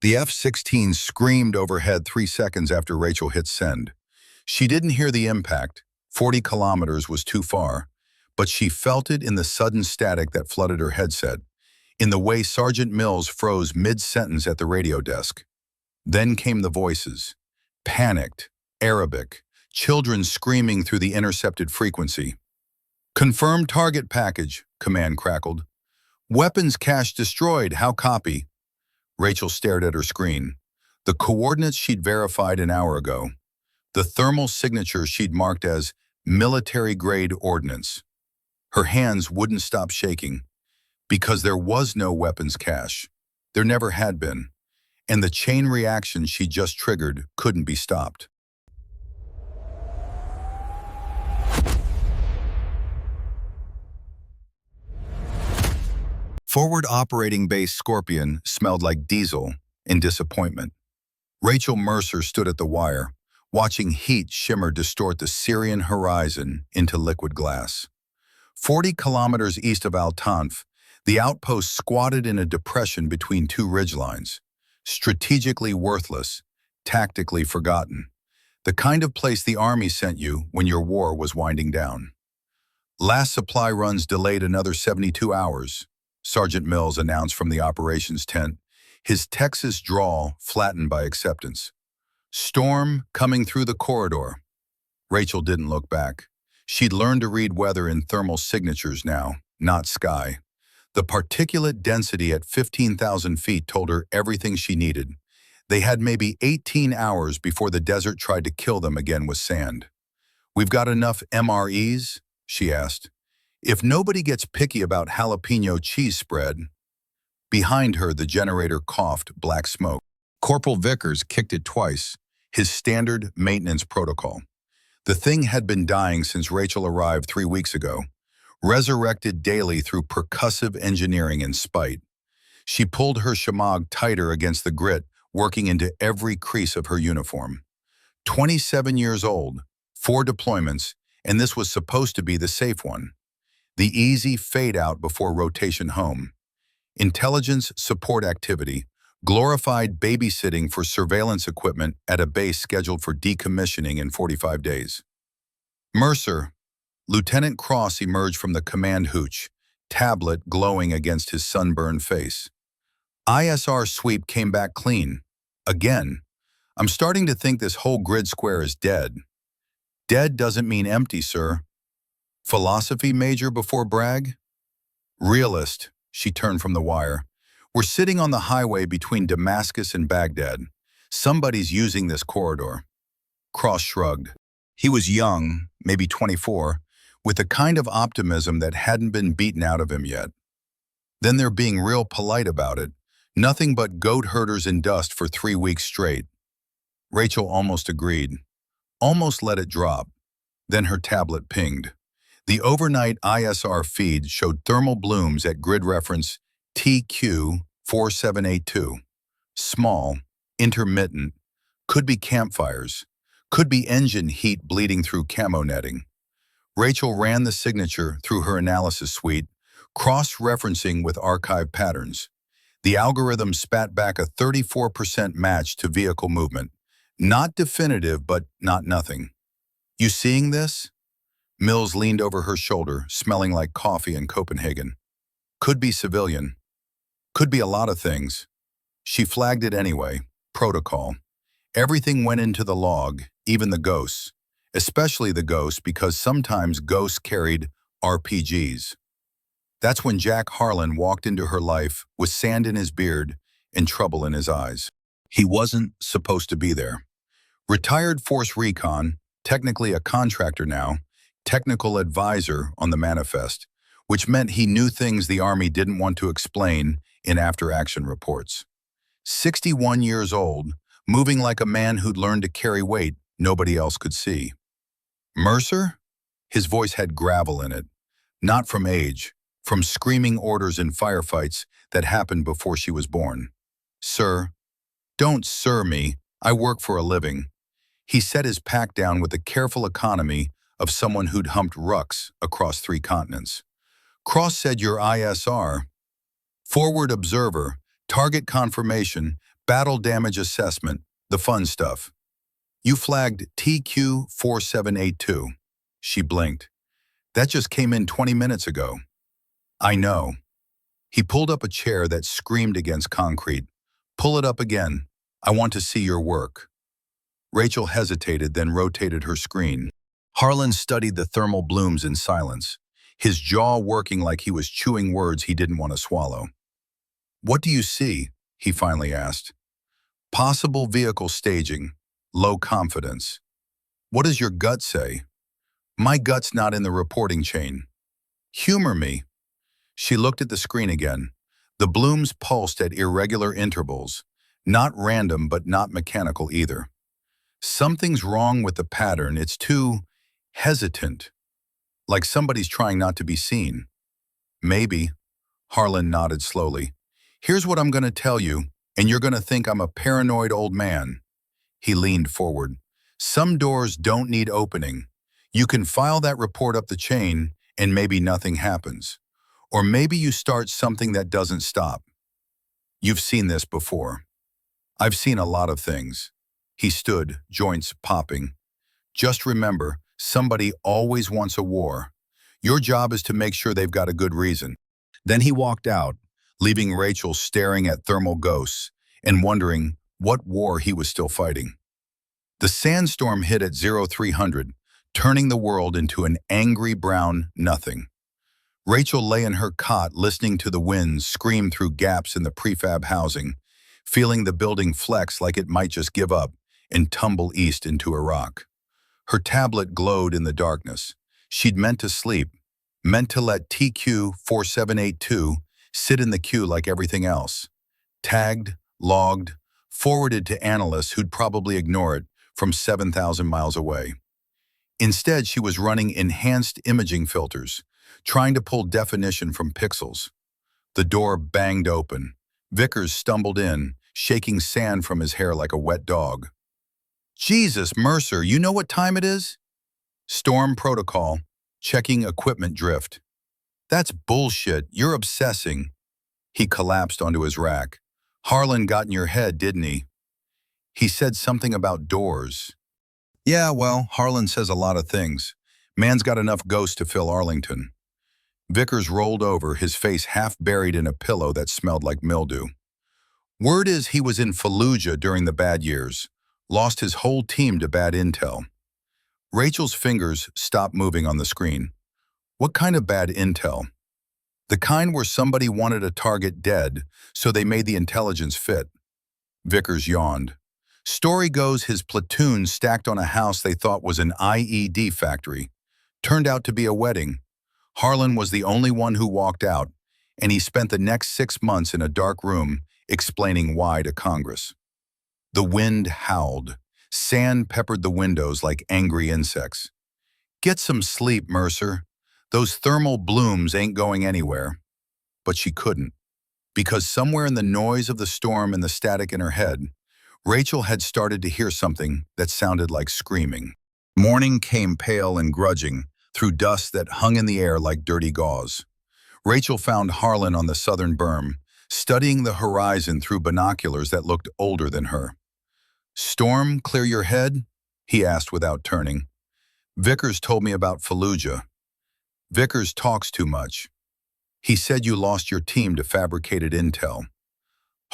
The F-16 screamed overhead 3 seconds after Rachel hit send. She didn't hear the impact. 40 kilometers was too far, but she felt it in the sudden static that flooded her headset, in the way Sergeant Mills froze mid-sentence at the radio desk. Then came the voices. Panicked, Arabic, children screaming through the intercepted frequency. "Confirmed target package," command crackled. "Weapons cache destroyed, how copy?" Rachel stared at her screen. The coordinates she'd verified an hour ago. The thermal signature she'd marked as military-grade ordnance. Her hands wouldn't stop shaking, because there was no weapons cache. There never had been, and the chain reaction she just triggered couldn't be stopped. Forward Operating Base Scorpion smelled like diesel in disappointment. Rachel Mercer stood at the wire, watching heat shimmer distort the Syrian horizon into liquid glass. 40 kilometers east of Al-Tanf, the outpost squatted in a depression between two ridgelines, strategically worthless, tactically forgotten, the kind of place the army sent you when your war was winding down. Last supply runs delayed another 72 hours, Sergeant Mills announced from the operations tent, his Texas drawl flattened by acceptance. Storm coming through the corridor. Rachel didn't look back. She'd learned to read weather in thermal signatures now, not sky. The particulate density at 15,000 feet told her everything she needed. They had maybe 18 hours before the desert tried to kill them again with sand. "We've got enough MREs?" she asked. "If nobody gets picky about jalapeno cheese spread." Behind her, the generator coughed black smoke. Corporal Vickers kicked it twice, his standard maintenance protocol. The thing had been dying since Rachel arrived 3 weeks ago, resurrected daily through percussive engineering and spite. She pulled her shamag tighter against the grit, working into every crease of her uniform. 27 years old, 4 deployments, and this was supposed to be the safe one. The easy fade-out before rotation home. Intelligence support activity, glorified babysitting for surveillance equipment at a base scheduled for decommissioning in 45 days. Mercer, Lieutenant Cross emerged from the command hooch, tablet glowing against his sunburned face. "ISR sweep came back clean. Again. I'm starting to think this whole grid square is dead." "Dead doesn't mean empty, sir." "Philosophy major before brag?" "Realist," she turned from the wire. "We're sitting on the highway between Damascus and Baghdad. Somebody's using this corridor." Cross shrugged. He was young, maybe 24, with a kind of optimism that hadn't been beaten out of him yet. "Then they're being real polite about it. Nothing but goat herders in dust for 3 weeks straight." Rachel almost agreed, almost let it drop. Then her tablet pinged. The overnight ISR feed showed thermal blooms at grid reference TQ4782. Small, intermittent, could be campfires, could be engine heat bleeding through camo netting. Rachel ran the signature through her analysis suite, cross-referencing with archive patterns. The algorithm spat back a 34% match to vehicle movement. Not definitive, but not nothing. "You seeing this?" Mills leaned over her shoulder, smelling like coffee in Copenhagen. "Could be civilian. Could be a lot of things." She flagged it anyway. Protocol. Everything went into the log, even the ghosts. Especially the ghosts, because sometimes ghosts carried RPGs. That's when Jack Harlan walked into her life with sand in his beard and trouble in his eyes. He wasn't supposed to be there. Retired Force Recon, technically a contractor now, technical advisor on the manifest, which meant he knew things the Army didn't want to explain in after-action reports. 61 years old, moving like a man who'd learned to carry weight nobody else could see. "Mercer?" His voice had gravel in it, not from age, from screaming orders in firefights that happened before she was born. "Sir." "Don't sir me, I work for a living." He set his pack down with the careful economy of someone who'd humped rucks across 3 continents. "Cross said your ISR. Forward observer, target confirmation, Battle damage assessment, the fun stuff. You flagged TQ-4782. She blinked. That just came in 20 minutes ago. I know. He pulled up a chair that screamed against concrete. Pull it up again. I want to see your work. Rachel hesitated, then rotated her screen. Harlan studied the thermal blooms in silence, his jaw working like he was chewing words he didn't want to swallow. What do you see? He finally asked. Possible vehicle staging, low confidence. What does your gut say? My gut's not in the reporting chain. Humor me. She looked at the screen again. The blooms pulsed at irregular intervals, not random but not mechanical either. Something's wrong with the pattern. It's too hesitant, like somebody's trying not to be seen. Maybe. Harlan nodded slowly. Here's what I'm going to tell you, and you're going to think I'm a paranoid old man. He leaned forward. Some doors don't need opening. You can file that report up the chain, and maybe nothing happens. Or maybe you start something that doesn't stop. You've seen this before. I've seen a lot of things. He stood, joints popping. Just remember, somebody always wants a war. Your job is to make sure they've got a good reason. Then he walked out, leaving Rachel staring at thermal ghosts and wondering what war he was still fighting. The sandstorm hit at 0300, turning the world into an angry brown nothing. Rachel lay in her cot listening to the winds scream through gaps in the prefab housing, feeling the building flex like it might just give up and tumble east into Iraq. Her tablet glowed in the darkness. She'd meant to sleep, meant to let TQ-4782 sit in the queue like everything else. Tagged, logged, forwarded to analysts who'd probably ignore it from 7,000 miles away. Instead, she was running enhanced imaging filters, trying to pull definition from pixels. The door banged open. Vickers stumbled in, shaking sand from his hair like a wet dog. Jesus, Mercer, you know what time it is? Storm protocol, checking equipment drift. That's bullshit, you're obsessing. He collapsed onto his rack. Harlan got in your head, didn't he? He said something about doors. Yeah, well, Harlan says a lot of things. Man's got enough ghosts to fill Arlington. Vickers rolled over, his face half buried in a pillow that smelled like mildew. Word is he was in Fallujah during the bad years, lost his whole team to bad intel. Rachel's fingers stopped moving on the screen. What kind of bad intel? The kind where somebody wanted a target dead, so they made the intelligence fit. Vickers yawned. Story goes his platoon stacked on a house they thought was an IED factory. Turned out to be a wedding. Harlan was the only one who walked out, and he spent the next 6 months in a dark room explaining why to Congress. The wind howled. Sand peppered the windows like angry insects. Get some sleep, Mercer. Those thermal blooms ain't going anywhere. But she couldn't, because somewhere in the noise of the storm and the static in her head, Rachel had started to hear something that sounded like screaming. Morning came pale and grudging through dust that hung in the air like dirty gauze. Rachel found Harlan on the southern berm, studying the horizon through binoculars that looked older than her. Storm clear your head? He asked without turning. Vickers told me about Fallujah. Vickers talks too much. He said you lost your team to fabricated intel.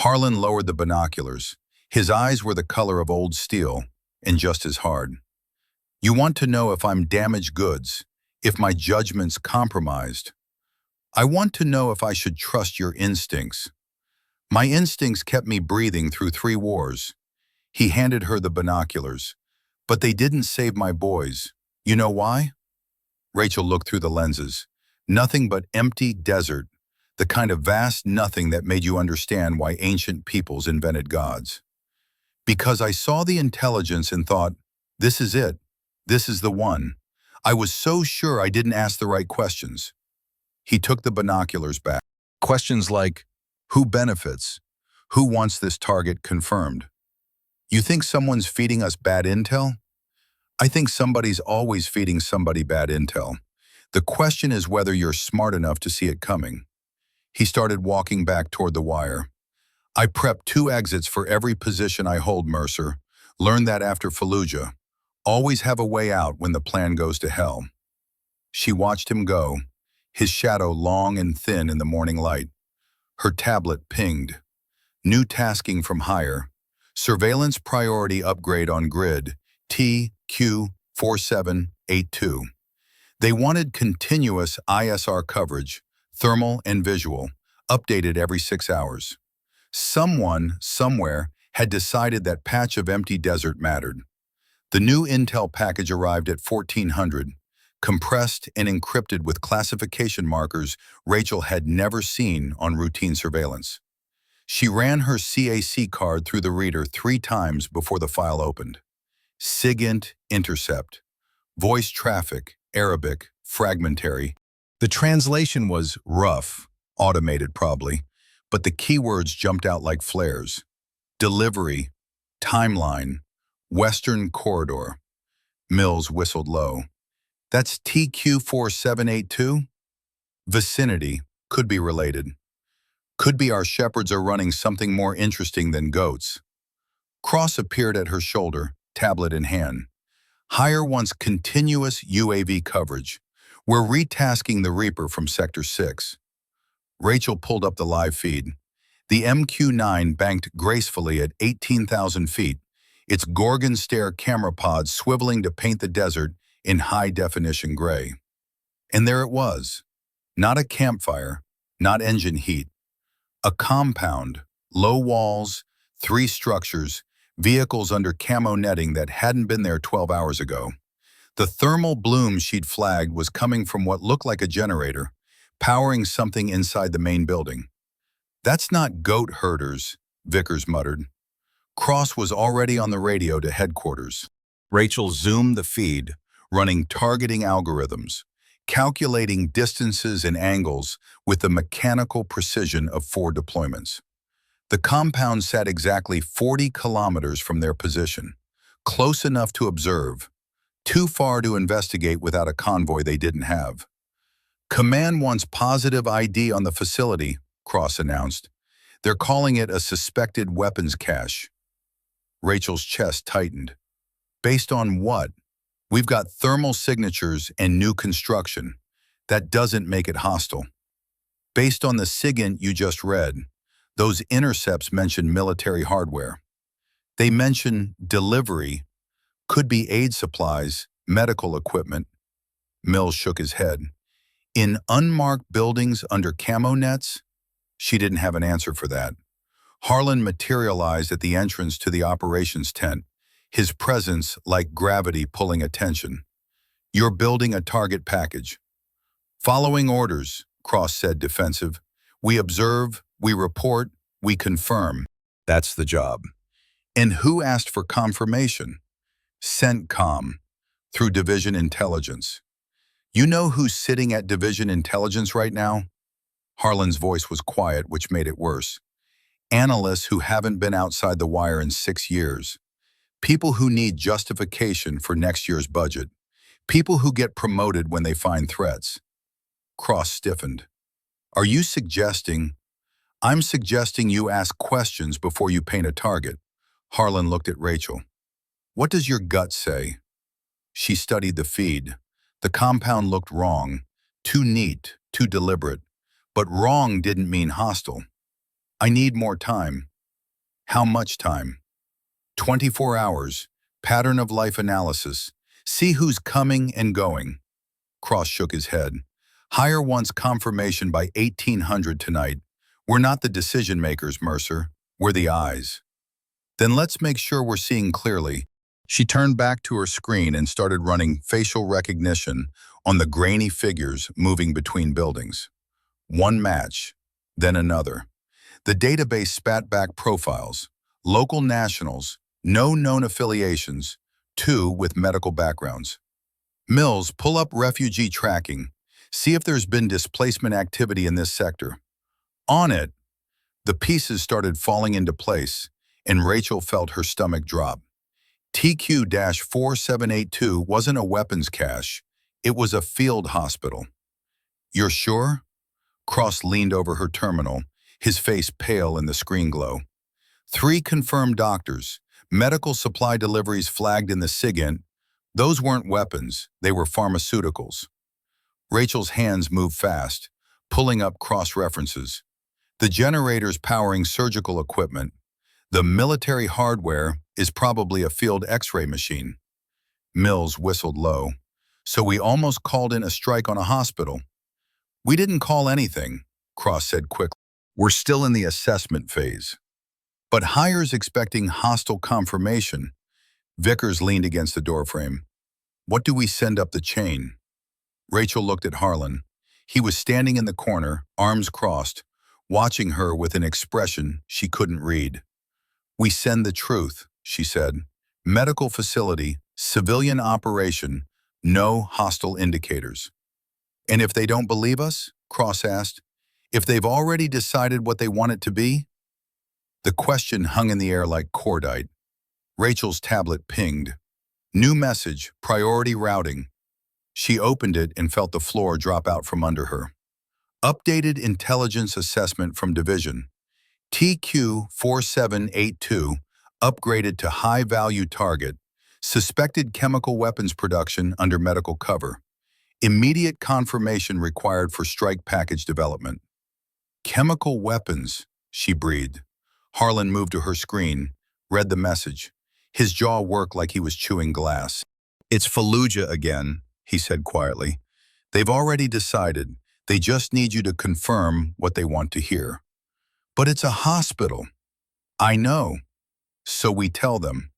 Harlan lowered the binoculars. His eyes were the color of old steel, and just as hard. You want to know if I'm damaged goods, if my judgment's compromised. I want to know if I should trust your instincts. My instincts kept me breathing through 3 wars. He handed her the binoculars. But they didn't save my boys. You know why? Rachel looked through the lenses. Nothing but empty desert, the kind of vast nothing that made you understand why ancient peoples invented gods. Because I saw the intelligence and thought, this is it. This is the one. I was so sure I didn't ask the right questions. He took the binoculars back. Questions like, who benefits? Who wants this target confirmed? You think someone's feeding us bad intel? I think somebody's always feeding somebody bad intel. The question is whether you're smart enough to see it coming. He started walking back toward the wire. I prep 2 exits for every position I hold, Mercer. Learned that after Fallujah. Always have a way out when the plan goes to hell. She watched him go, his shadow long and thin in the morning light. Her tablet pinged. New tasking from higher. Surveillance priority upgrade on grid TQ4782. They wanted continuous ISR coverage, thermal and visual, updated every 6 hours. Someone, somewhere, had decided that patch of empty desert mattered. The new intel package arrived at 1400, compressed and encrypted with classification markers Rachel had never seen on routine surveillance. She ran her CAC card through the reader 3 times before the file opened. SIGINT intercept. Voice traffic, Arabic, fragmentary. The translation was rough, automated probably, but the keywords jumped out like flares. Delivery, timeline, Western corridor. Mills whistled low. That's TQ4782? Vicinity, could be related. Could be our shepherds are running something more interesting than goats. Cross appeared at her shoulder, tablet in hand. Hire wants continuous UAV coverage. We're retasking the Reaper from Sector 6. Rachel pulled up the live feed. The MQ-9 banked gracefully at 18,000 feet, its Gorgon stare camera pods swiveling to paint the desert in high-definition gray. And there it was. Not a campfire, not engine heat. A compound, low walls, 3 structures, vehicles under camo netting that hadn't been there 12 hours ago. The thermal bloom she'd flagged was coming from what looked like a generator, powering something inside the main building. That's not goat herders, Vickers muttered. Cross was already on the radio to headquarters. Rachel zoomed the feed, running targeting algorithms, calculating distances and angles with the mechanical precision of 4 deployments. The compound sat exactly 40 kilometers from their position, close enough to observe, too far to investigate without a convoy they didn't have. Command wants positive ID on the facility, Cross announced. They're calling it a suspected weapons cache. Rachel's chest tightened. Based on what? We've got thermal signatures and new construction. That doesn't make it hostile. Based on the SIGINT you just read, those intercepts mention military hardware. They mention delivery, could be aid supplies, medical equipment. Mills shook his head. In unmarked buildings under camo nets? She didn't have an answer for that. Harlan materialized at the entrance to the operations tent, his presence like gravity pulling attention. You're building a target package. Following orders, Cross said defensive. We observe, we report, we confirm. That's the job. And who asked for confirmation? CENTCOM, through Division Intelligence. You know who's sitting at Division Intelligence right now? Harlan's voice was quiet, which made it worse. Analysts who haven't been outside the wire in 6 years. People who need justification for next year's budget. People who get promoted when they find threats. Cross stiffened. Are you suggesting? I'm suggesting you ask questions before you paint a target. Harlan looked at Rachel. What does your gut say? She studied the feed. The compound looked wrong. Too neat, too deliberate. But wrong didn't mean hostile. I need more time. How much time? 24 hours. Pattern of life analysis. See who's coming and going. Cross shook his head. Hire wants confirmation by 1800 tonight. We're not the decision makers, Mercer. We're the eyes. Then let's make sure we're seeing clearly. She turned back to her screen and started running facial recognition on the grainy figures moving between buildings. One match, then another. The database spat back profiles, local nationals, no known affiliations, 2 with medical backgrounds. Mills, pull up refugee tracking. See if there's been displacement activity in this sector. On it, the pieces started falling into place, and Rachel felt her stomach drop. TQ-4782 wasn't a weapons cache. It was a field hospital. You're sure? Cross leaned over her terminal, his face pale in the screen glow. 3 confirmed doctors. Medical supply deliveries flagged in the SIGINT. Those weren't weapons, they were pharmaceuticals. Rachel's hands moved fast, pulling up cross-references. The generators powering surgical equipment. The military hardware is probably a field X-ray machine. Mills whistled low. So we almost called in a strike on a hospital. We didn't call anything, Cross said quickly. We're still in the assessment phase. But Hires expecting hostile confirmation. Vickers leaned against the doorframe. What do we send up the chain? Rachel looked at Harlan. He was standing in the corner, arms crossed, watching her with an expression she couldn't read. We send the truth, she said. Medical facility, civilian operation, no hostile indicators. And if they don't believe us? Cross asked. If they've already decided what they want it to be? The question hung in the air like cordite. Rachel's tablet pinged. New message, priority routing. She opened it and felt the floor drop out from under her. Updated intelligence assessment from Division. TQ-4782, upgraded to high-value target. Suspected chemical weapons production under medical cover. Immediate confirmation required for strike package development. Chemical weapons, she breathed. Harlan moved to her screen, read the message. His jaw worked like he was chewing glass. It's Fallujah again, he said quietly. They've already decided. They just need you to confirm what they want to hear. But it's a hospital. I know. So we tell them.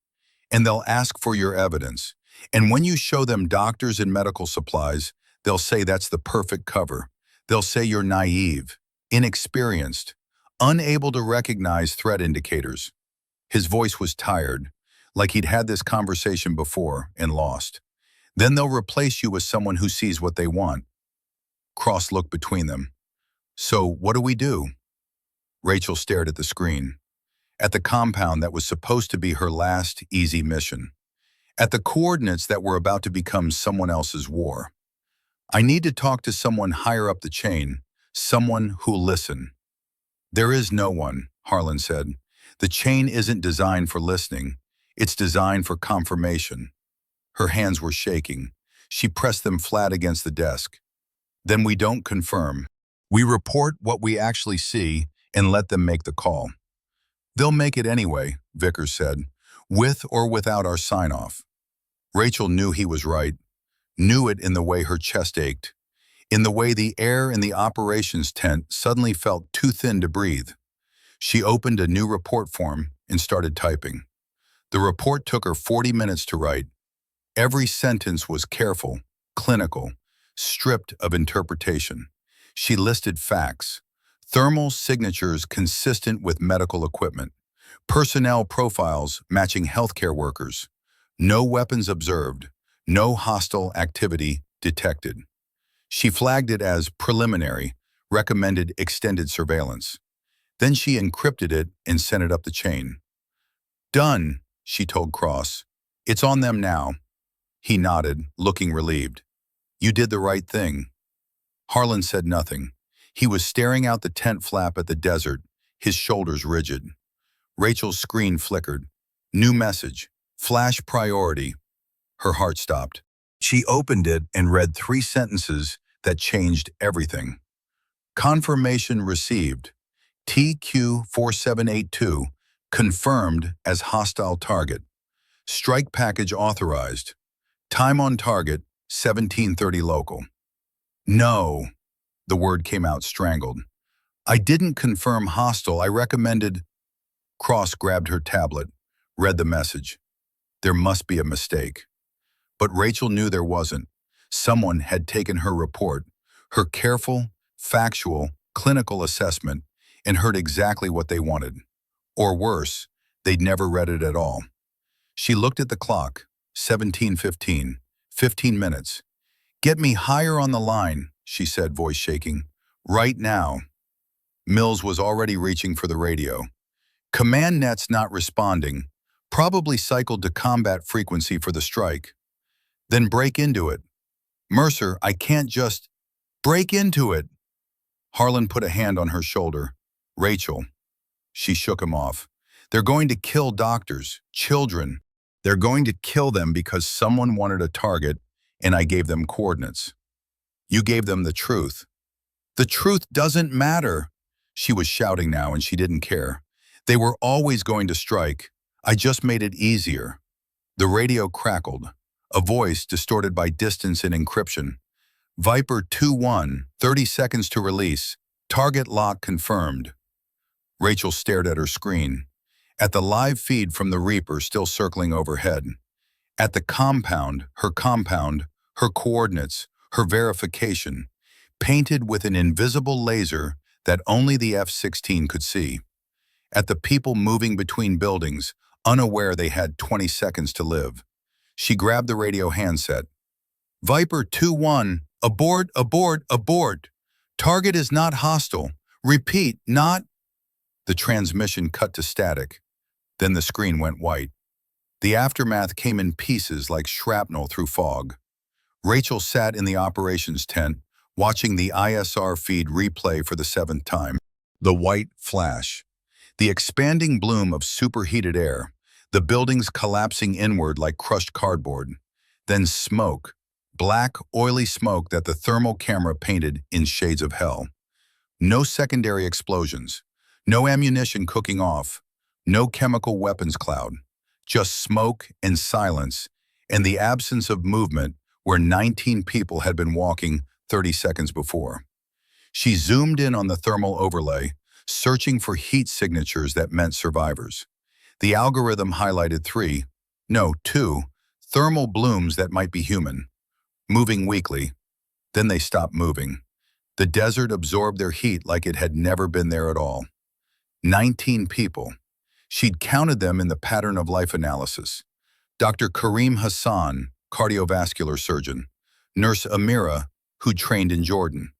And they'll ask for your evidence. And when you show them doctors and medical supplies, they'll say that's the perfect cover. They'll say you're naive, inexperienced, unable to recognize threat indicators. His voice was tired, like he'd had this conversation before and lost. Then they'll replace you with someone who sees what they want. Cross looked between them. So what do we do? Rachel stared at the screen, at the compound that was supposed to be her last easy mission, at the coordinates that were about to become someone else's war. I need to talk to someone higher up the chain, someone who'll listen. There is no one, Harlan said. The chain isn't designed for listening. It's designed for confirmation. Her hands were shaking. She pressed them flat against the desk. Then we don't confirm. We report what we actually see and let them make the call. They'll make it anyway, Vickers said, with or without our sign-off. Rachel knew he was right, knew it in the way her chest ached, in the way the air in the operations tent suddenly felt too thin to breathe. She opened a new report form and started typing. The report took her 40 minutes to write. Every sentence was careful, clinical, stripped of interpretation. She listed facts. Thermal signatures consistent with medical equipment. Personnel profiles matching healthcare workers. No weapons observed. No hostile activity detected. She flagged it as preliminary, recommended extended surveillance. Then she encrypted it and sent it up the chain. Done, she told Cross. It's on them now. He nodded, looking relieved. You did the right thing. Harlan said nothing. He was staring out the tent flap at the desert, his shoulders rigid. Rachel's screen flickered. New message. Flash priority. Her heart stopped. She opened it and read 3 sentences that changed everything. Confirmation received. TQ-4782 confirmed as hostile target. Strike package authorized. Time on target, 17:30 local. No. The word came out strangled. I didn't confirm hostile. I recommended. Cross grabbed her tablet, read the message. There must be a mistake. But Rachel knew there wasn't. Someone had taken her report, her careful, factual, clinical assessment, and heard exactly what they wanted. Or worse, they'd never read it at all. She looked at the clock, 17:15, 15 minutes. Get me higher on the line, she said, voice shaking. Right now. Mills was already reaching for the radio. Command net's not responding. Probably cycled to combat frequency for the strike. Then break into it. Mercer, I can't just break into it. Harlan put a hand on her shoulder. Rachel. She shook him off. They're going to kill doctors, children. They're going to kill them because someone wanted a target and I gave them coordinates. You gave them the truth. The truth doesn't matter. She was shouting now and she didn't care. They were always going to strike. I just made it easier. The radio crackled, a voice distorted by distance and encryption. Viper 2-1, 30 seconds to release. Target lock confirmed. Rachel stared at her screen, at the live feed from the Reaper still circling overhead, at the compound, her coordinates, her verification, painted with an invisible laser that only the F-16 could see, at the people moving between buildings, unaware they had 20 seconds to live. She grabbed the radio handset. Viper 2-1, abort, abort, abort. Target is not hostile. Repeat, not. The transmission cut to static. Then the screen went white. The aftermath came in pieces like shrapnel through fog. Rachel sat in the operations tent, watching the ISR feed replay for the 7th time. The white flash. The expanding bloom of superheated air. The buildings collapsing inward like crushed cardboard. Then smoke. Black, oily smoke that the thermal camera painted in shades of hell. No secondary explosions. No ammunition cooking off. No chemical weapons cloud. Just smoke and silence, and the absence of movement where 19 people had been walking 30 seconds before. She zoomed in on the thermal overlay, searching for heat signatures that meant survivors. The algorithm highlighted 2, thermal blooms that might be human, moving weakly. Then they stopped moving. The desert absorbed their heat like it had never been there at all. 19 people. She'd counted them in the pattern of life analysis. Dr. Karim Hassan, cardiovascular surgeon. Nurse Amira, who'd trained in Jordan.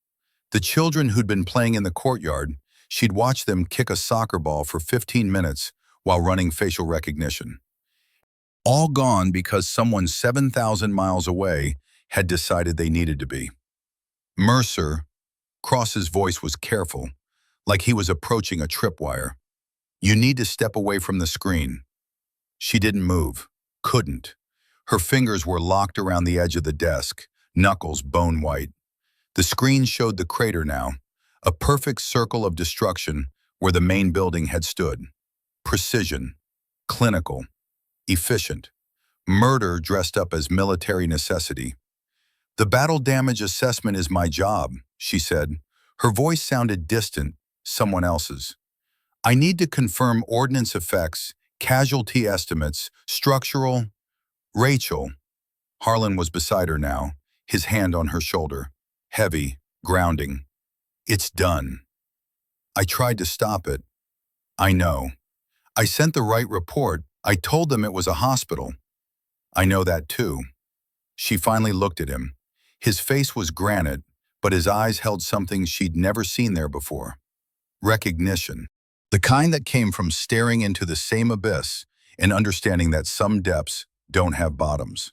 The children who'd been playing in the courtyard, she'd watched them kick a soccer ball for 15 minutes while running facial recognition. All gone because someone 7,000 miles away had decided they needed to be. Mercer, Cross's voice was careful, like he was approaching a tripwire. You need to step away from the screen. She didn't move, couldn't. Her fingers were locked around the edge of the desk, knuckles bone white. The screen showed the crater now, a perfect circle of destruction where the main building had stood. Precision, clinical, efficient. Murder dressed up as military necessity. The battle damage assessment is my job, she said. Her voice sounded distant, someone else's. I need to confirm ordnance effects, casualty estimates, structural. Rachel. Harlan was beside her now, his hand on her shoulder. Heavy, grounding. It's done. I tried to stop it. I know. I sent the right report. I told them it was a hospital. I know that too. She finally looked at him. His face was granite, but his eyes held something she'd never seen there before. Recognition. The kind that came from staring into the same abyss and understanding that some depths don't have bottoms.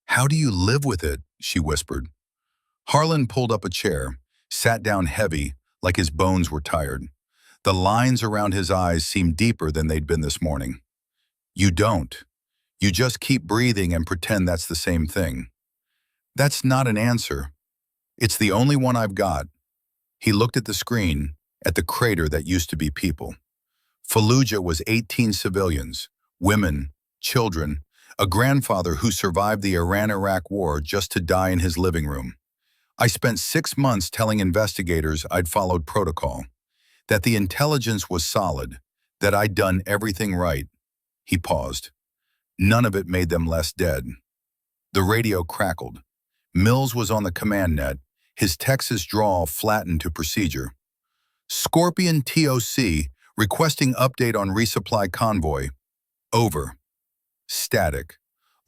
How do you live with it? She whispered. Harlan pulled up a chair, sat down heavy, like his bones were tired. The lines around his eyes seemed deeper than they'd been this morning. You don't. You just keep breathing and pretend that's the same thing. That's not an answer. It's the only one I've got. He looked at the screen, at the crater that used to be people. Fallujah was 18 civilians, women, children, a grandfather who survived the Iran-Iraq war just to die in his living room. I spent 6 months telling investigators I'd followed protocol, that the intelligence was solid, that I'd done everything right. He paused. None of it made them less dead. The radio crackled. Mills was on the command net, his Texas drawl flattened to procedure. Scorpion TOC, requesting update on resupply convoy. Over. Static.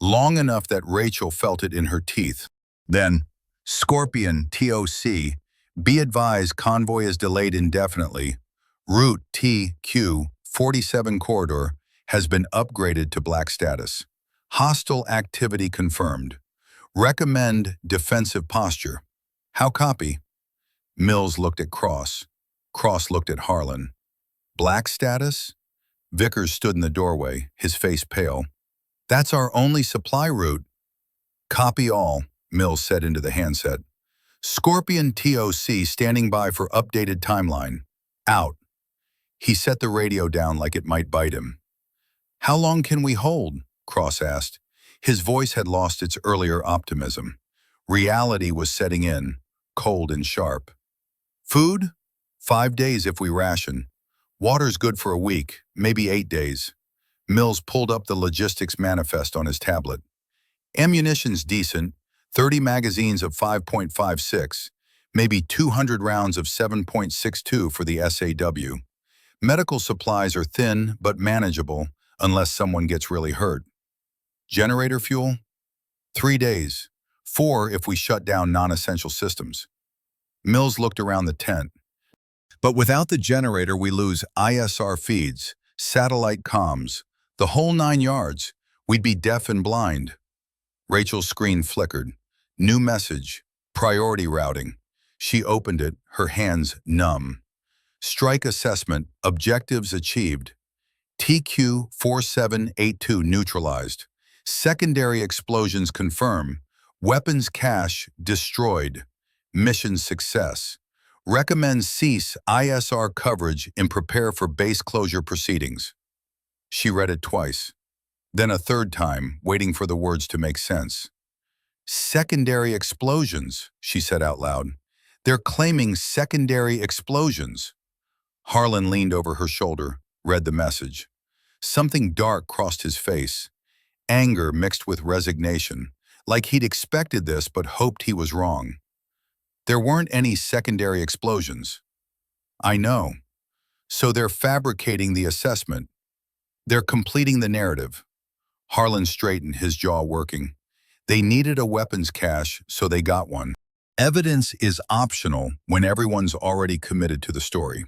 Long enough that Rachel felt it in her teeth. Then, Scorpion TOC, be advised convoy is delayed indefinitely. Route TQ-47 corridor has been upgraded to black status. Hostile activity confirmed. Recommend defensive posture. How copy? Mills looked at Cross. Cross looked at Harlan. Black status? Vickers stood in the doorway, his face pale. That's our only supply route. Copy all, Mills said into the handset. Scorpion TOC standing by for updated timeline. Out. He set the radio down like it might bite him. How long can we hold? Cross asked. His voice had lost its earlier optimism. Reality was setting in, cold and sharp. Food? 5 days if we ration. Water's good for a week, maybe 8 days. Mills pulled up the logistics manifest on his tablet. Ammunition's decent, 30 magazines of 5.56, maybe 200 rounds of 7.62 for the SAW. Medical supplies are thin but manageable unless someone gets really hurt. Generator fuel? 3 days. 4 if we shut down non-essential systems. Mills looked around the tent. But without the generator, we lose ISR feeds, satellite comms, the whole 9 yards. We'd be deaf and blind. Rachel's screen flickered. New message. Priority routing. She opened it, her hands numb. Strike assessment. Objectives achieved. TQ 4782 neutralized. Secondary explosions confirm. Weapons cache destroyed. Mission success. Recommend cease ISR coverage and prepare for base closure proceedings. She read it twice, then a third time, waiting for the words to make sense. Secondary explosions, she said out loud. They're claiming secondary explosions. Harlan leaned over her shoulder, read the message. Something dark crossed his face, anger mixed with resignation, like he'd expected this but hoped he was wrong. There weren't any secondary explosions. I know. So they're fabricating the assessment. They're completing the narrative. Harlan straightened, his jaw working. They needed a weapons cache, so they got one. Evidence is optional when everyone's already committed to the story.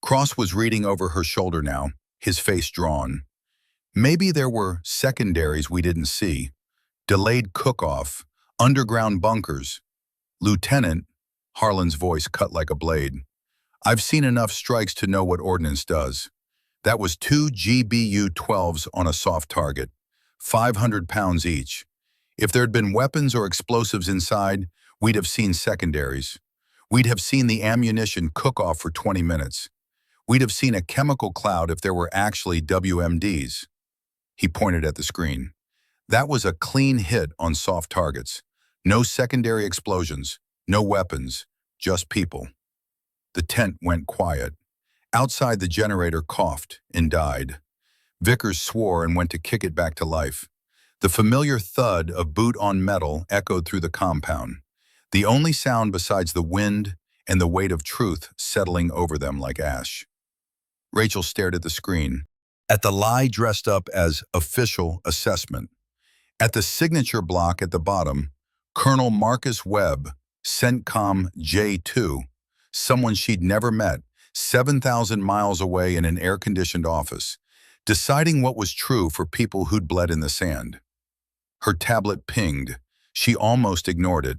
Cross was reading over her shoulder now, his face drawn. Maybe there were secondaries we didn't see. Delayed cook-off, underground bunkers. Lieutenant, Harlan's voice cut like a blade. I've seen enough strikes to know what ordnance does. That was 2 GBU-12s on a soft target, 500 pounds each. If there'd been weapons or explosives inside, we'd have seen secondaries. We'd have seen the ammunition cook off for 20 minutes. We'd have seen a chemical cloud if there were actually WMDs. He pointed at the screen. That was a clean hit on soft targets. No secondary explosions, no weapons, just people. The tent went quiet. Outside, the generator coughed and died. Vickers swore and went to kick it back to life. The familiar thud of boot on metal echoed through the compound, the only sound besides the wind and the weight of truth settling over them like ash. Rachel stared at the screen, at the lie dressed up as official assessment. At the signature block at the bottom, Colonel Marcus Webb, CENTCOM J2, someone she'd never met, 7,000 miles away in an air-conditioned office, deciding what was true for people who'd bled in the sand. Her tablet pinged. She almost ignored it,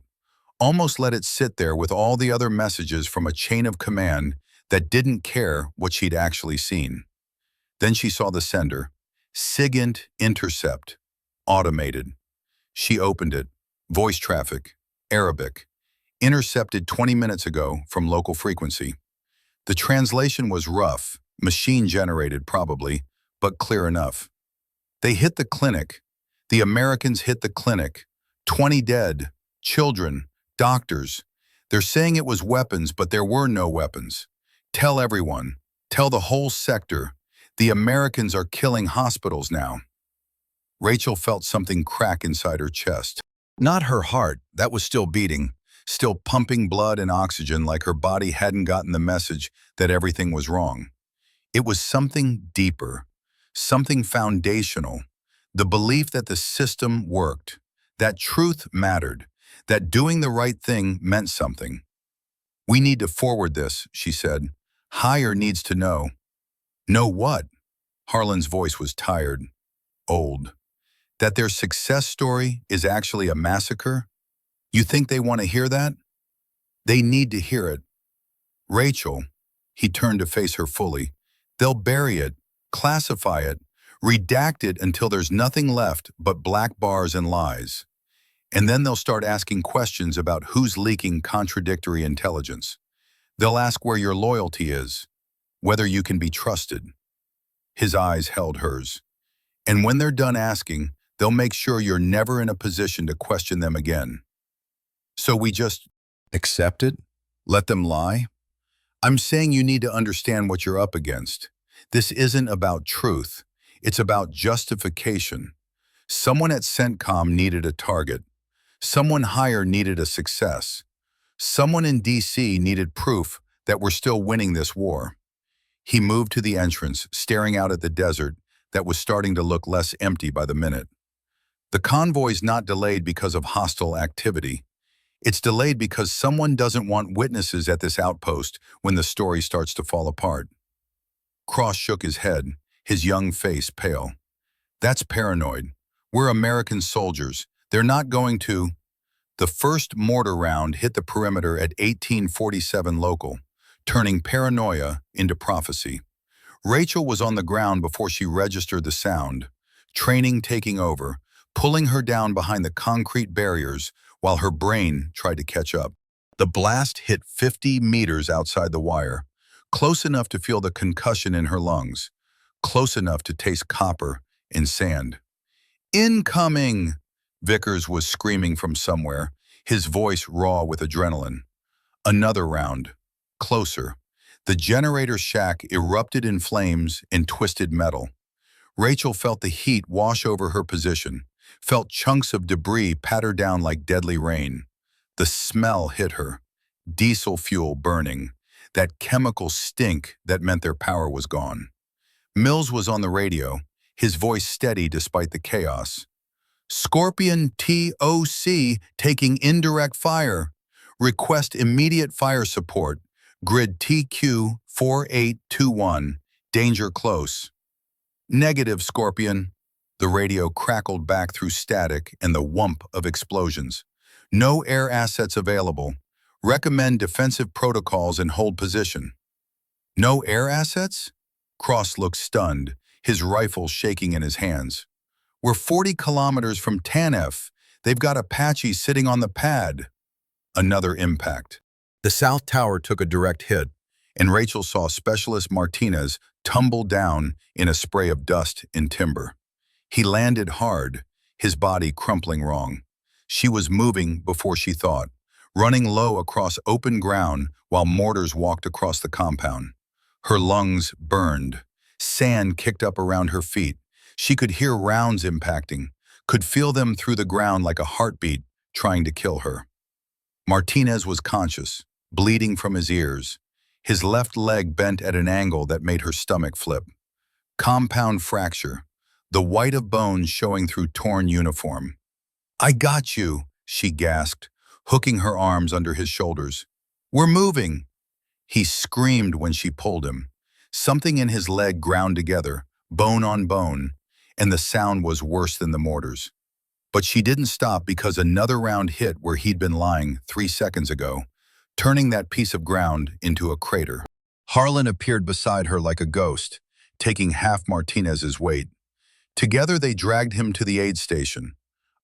almost let it sit there with all the other messages from a chain of command that didn't care what she'd actually seen. Then she saw the sender, SIGINT Intercept, automated. She opened it. Voice traffic, Arabic, intercepted 20 minutes ago from local frequency. The translation was rough, machine-generated probably, but clear enough. They hit the clinic. The Americans hit the clinic. 20 dead, children, doctors. They're saying it was weapons, but there were no weapons. Tell everyone. Tell the whole sector. The Americans are killing hospitals now. Rachel felt something crack inside her chest. Not her heart, that was still beating, still pumping blood and oxygen like her body hadn't gotten the message that everything was wrong. It was something deeper, something foundational, the belief that the system worked, that truth mattered, that doing the right thing meant something. We need to forward this, she said. Higher needs to know. Know what? Harlan's voice was tired, old. That their success story is actually a massacre? You think they want to hear that? They need to hear it. Rachel, He turned to face her fully. They'll bury it, classify it, redact it until there's nothing left but black bars and lies. And then they'll start asking questions about who's leaking contradictory intelligence. They'll ask where your loyalty is, whether you can be trusted. His eyes held hers. And when they're done asking, they'll make sure you're never in a position to question them again. So we just accept it? Let them lie? I'm saying you need to understand what you're up against. This isn't about truth. It's about justification. Someone at CENTCOM needed a target. Someone higher needed a success. Someone in DC needed proof that we're still winning this war. He moved to the entrance, staring out at the desert that was starting to look less empty by the minute. The convoy's not delayed because of hostile activity. It's delayed because someone doesn't want witnesses at this outpost when the story starts to fall apart. Cross shook his head, his young face pale. That's paranoid. We're American soldiers. They're not going to. The first mortar round hit the perimeter at 1847 local, turning paranoia into prophecy. Rachel was on the ground before she registered the sound, training taking over, pulling her down behind the concrete barriers while her brain tried to catch up. The blast hit 50 meters outside the wire, close enough to feel the concussion in her lungs, close enough to taste copper in sand. Incoming! Vickers was screaming from somewhere, his voice raw with adrenaline. Another round. Closer. The generator shack erupted in flames and twisted metal. Rachel felt the heat wash over her position, felt chunks of debris patter down like deadly rain. The smell hit her. Diesel fuel burning. That chemical stink that meant their power was gone. Mills was on the radio, his voice steady despite the chaos. Scorpion TOC taking indirect fire. Request immediate fire support. Grid TQ 4821. Danger close. Negative, Scorpion. The radio crackled back through static and the whump of explosions. No air assets available. Recommend defensive protocols and hold position. No air assets? Cross looked stunned, his rifle shaking in his hands. We're 40 kilometers from Tanef. They've got Apaches sitting on the pad. Another impact. The South Tower took a direct hit, and Rachel saw Specialist Martinez tumble down in a spray of dust and timber. He landed hard, his body crumpling wrong. She was moving before she thought, running low across open ground while mortars walked across the compound. Her lungs burned. Sand kicked up around her feet. She could hear rounds impacting, could feel them through the ground like a heartbeat trying to kill her. Martinez was conscious, bleeding from his ears. His left leg bent at an angle that made her stomach flip. Compound fracture, the white of bones showing through torn uniform. I got you, she gasped, hooking her arms under his shoulders. We're moving. He screamed when she pulled him. Something in his leg ground together, bone on bone, and the sound was worse than the mortars. But she didn't stop because another round hit where he'd been lying 3 seconds ago, turning that piece of ground into a crater. Harlan appeared beside her like a ghost, taking half Martinez's weight. Together they dragged him to the aid station,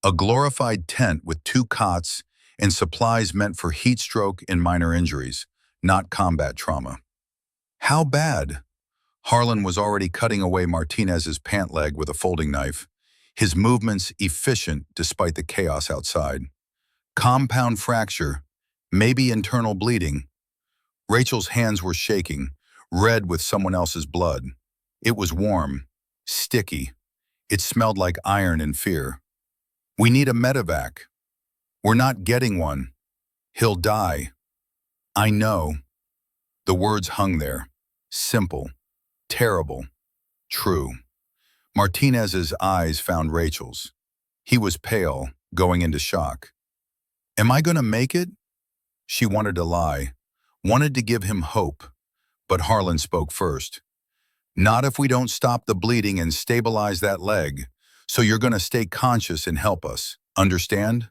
a glorified tent with 2 cots and supplies meant for heat stroke and minor injuries, not combat trauma. How bad? Harlan was already cutting away Martinez's pant leg with a folding knife, his movements efficient despite the chaos outside. Compound fracture, maybe internal bleeding. Rachel's hands were shaking, red with someone else's blood. It was warm, sticky. It smelled like iron and fear. We need a medevac. We're not getting one. He'll die. I know. The words hung there. Simple, terrible, true. Martinez's eyes found Rachel's. He was pale, going into shock. Am I going to make it? She wanted to lie, wanted to give him hope, but Harlan spoke first. Not if we don't stop the bleeding and stabilize that leg, so you're going to stay conscious and help us. Understand?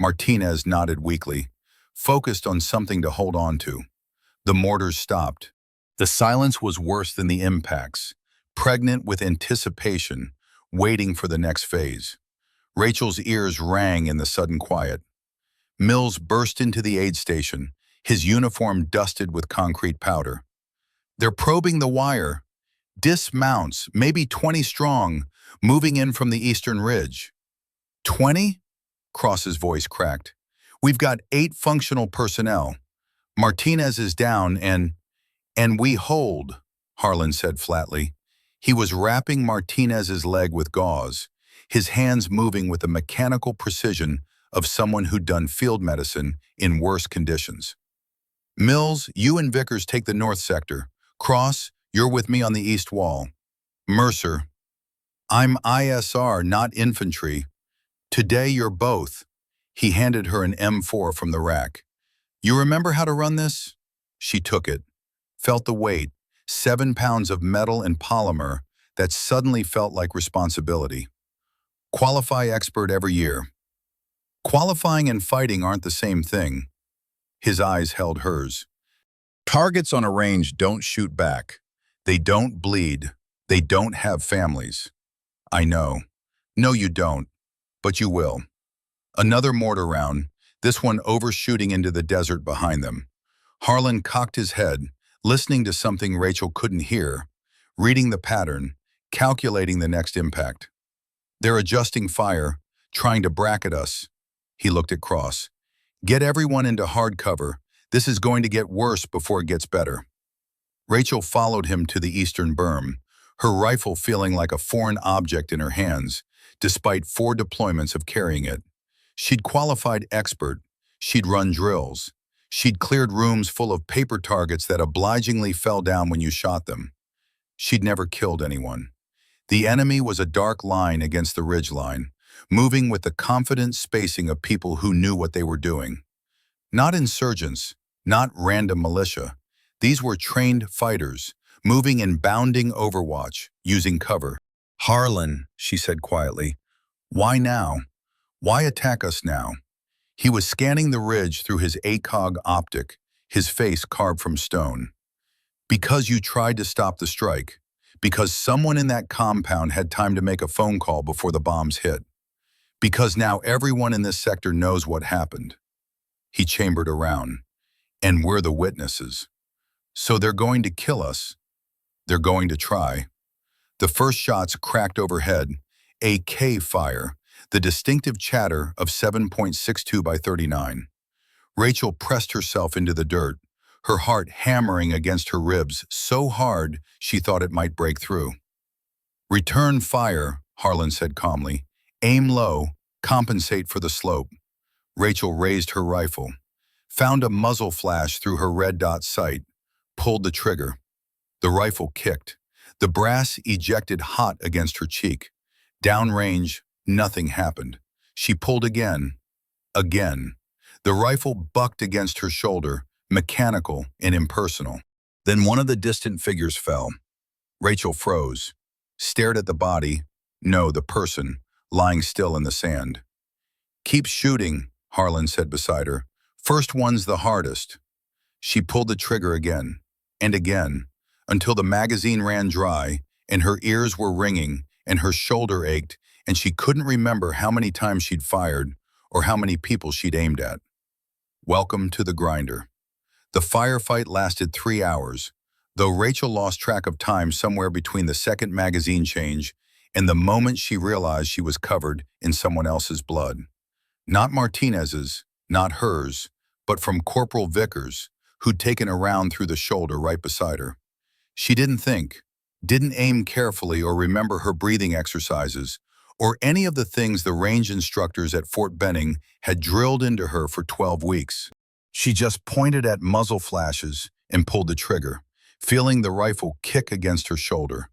Martinez nodded weakly, focused on something to hold on to. The mortars stopped. The silence was worse than the impacts, pregnant with anticipation, waiting for the next phase. Rachel's ears rang in the sudden quiet. Mills burst into the aid station, his uniform dusted with concrete powder. They're probing the wire. Dismounts, maybe 20 strong, moving in from the eastern ridge. 20? Cross's voice cracked. We've got 8 functional personnel. Martinez is down and we hold, Harlan said flatly. He was wrapping Martinez's leg with gauze, his hands moving with the mechanical precision of someone who'd done field medicine in worse conditions. Mills, you and Vickers take the north sector. Cross, you're with me on the east wall. Mercer, I'm ISR, not infantry. Today you're both. He handed her an M4 from the rack. You remember how to run this? She took it, felt the weight, 7 pounds of metal and polymer that suddenly felt like responsibility. Qualify expert every year. Qualifying and fighting aren't the same thing. His eyes held hers. Targets on a range don't shoot back. They don't bleed. They don't have families. I know. No, you don't. But you will. Another mortar round, this one overshooting into the desert behind them. Harlan cocked his head, listening to something Rachel couldn't hear, reading the pattern, calculating the next impact. They're adjusting fire, trying to bracket us. He looked at Cross. Get everyone into hard cover. This is going to get worse before it gets better. Rachel followed him to the eastern berm, her rifle feeling like a foreign object in her hands, despite 4 deployments of carrying it. She'd qualified expert. She'd run drills. She'd cleared rooms full of paper targets that obligingly fell down when you shot them. She'd never killed anyone. The enemy was a dark line against the ridgeline, moving with the confident spacing of people who knew what they were doing. Not insurgents, not random militia. These were trained fighters, moving in bounding overwatch, using cover. Harlan, she said quietly, why now? Why attack us now? He was scanning the ridge through his ACOG optic, his face carved from stone. Because you tried to stop the strike. Because someone in that compound had time to make a phone call before the bombs hit. Because now everyone in this sector knows what happened. He chambered around. And we're the witnesses. So they're going to kill us. They're going to try. The first shots cracked overhead, AK fire, the distinctive chatter of 7.62 by 39. Rachel pressed herself into the dirt, her heart hammering against her ribs so hard she thought it might break through. Return fire, Harlan said calmly. Aim low, compensate for the slope. Rachel raised her rifle, found a muzzle flash through her red dot sight, pulled the trigger. The rifle kicked. The brass ejected hot against her cheek. Downrange, nothing happened. She pulled again. Again. The rifle bucked against her shoulder, mechanical and impersonal. Then one of the distant figures fell. Rachel froze, stared at the body, no, the person, lying still in the sand. Keep shooting, Harlan said beside her. First one's the hardest. She pulled the trigger again, and again, until the magazine ran dry, and her ears were ringing, and her shoulder ached, and she couldn't remember how many times she'd fired or how many people she'd aimed at. Welcome to the grinder. The firefight lasted 3 hours, though Rachel lost track of time somewhere between the second magazine change and the moment she realized she was covered in someone else's blood. Not Martinez's, not hers, but from Corporal Vickers, who'd taken a round through the shoulder right beside her. She didn't think, didn't aim carefully or remember her breathing exercises, or any of the things the range instructors at Fort Benning had drilled into her for 12 weeks. She just pointed at muzzle flashes and pulled the trigger, feeling the rifle kick against her shoulder,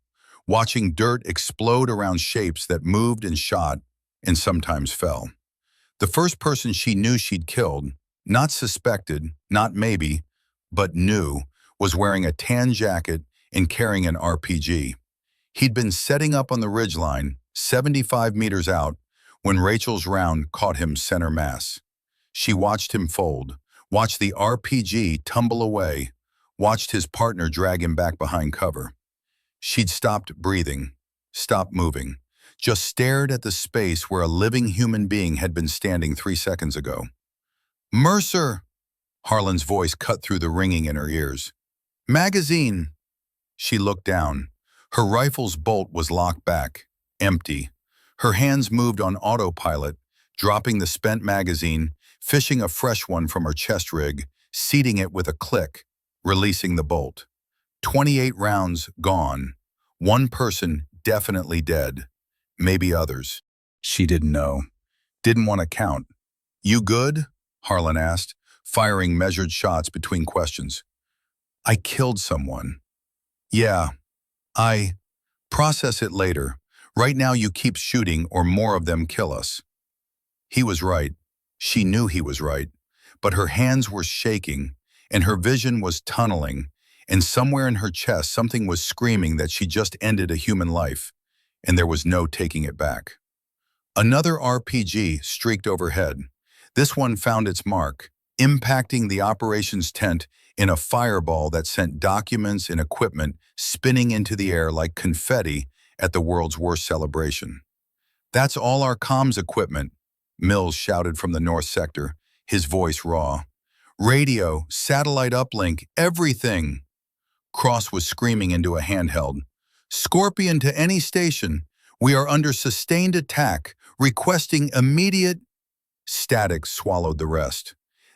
watching dirt explode around shapes that moved and shot and sometimes fell. The first person she knew she'd killed, not suspected, not maybe, but knew, was wearing a tan jacket and carrying an RPG. He'd been setting up on the ridgeline, 75 meters out, when Rachel's round caught him center mass. She watched him fold, watched the RPG tumble away, watched his partner drag him back behind cover. She'd stopped breathing, stopped moving, just stared at the space where a living human being had been standing 3 seconds ago. "Mercer!" Harlan's voice cut through the ringing in her ears. "Magazine!" She looked down. Her rifle's bolt was locked back, empty. Her hands moved on autopilot, dropping the spent magazine, fishing a fresh one from her chest rig, seating it with a click, releasing the bolt. 28 rounds gone. One person definitely dead. Maybe others. She didn't know. Didn't want to count. "You good?" Harlan asked, firing measured shots between questions. "I killed someone." "Yeah, I... Process it later. Right now you keep shooting or more of them kill us." He was right. She knew he was right. But her hands were shaking, and her vision was tunneling, and somewhere in her chest something was screaming that she just ended a human life, and there was no taking it back. Another RPG streaked overhead. This one found its mark, impacting the operations tent in a fireball that sent documents and equipment spinning into the air like confetti at the world's worst celebration. "That's all our comms equipment," Mills shouted from the north sector, his voice raw. "Radio, satellite uplink, everything." Cross was screaming into a handheld. "Scorpion to any station. We are under sustained attack, requesting immediate..." Static swallowed the rest.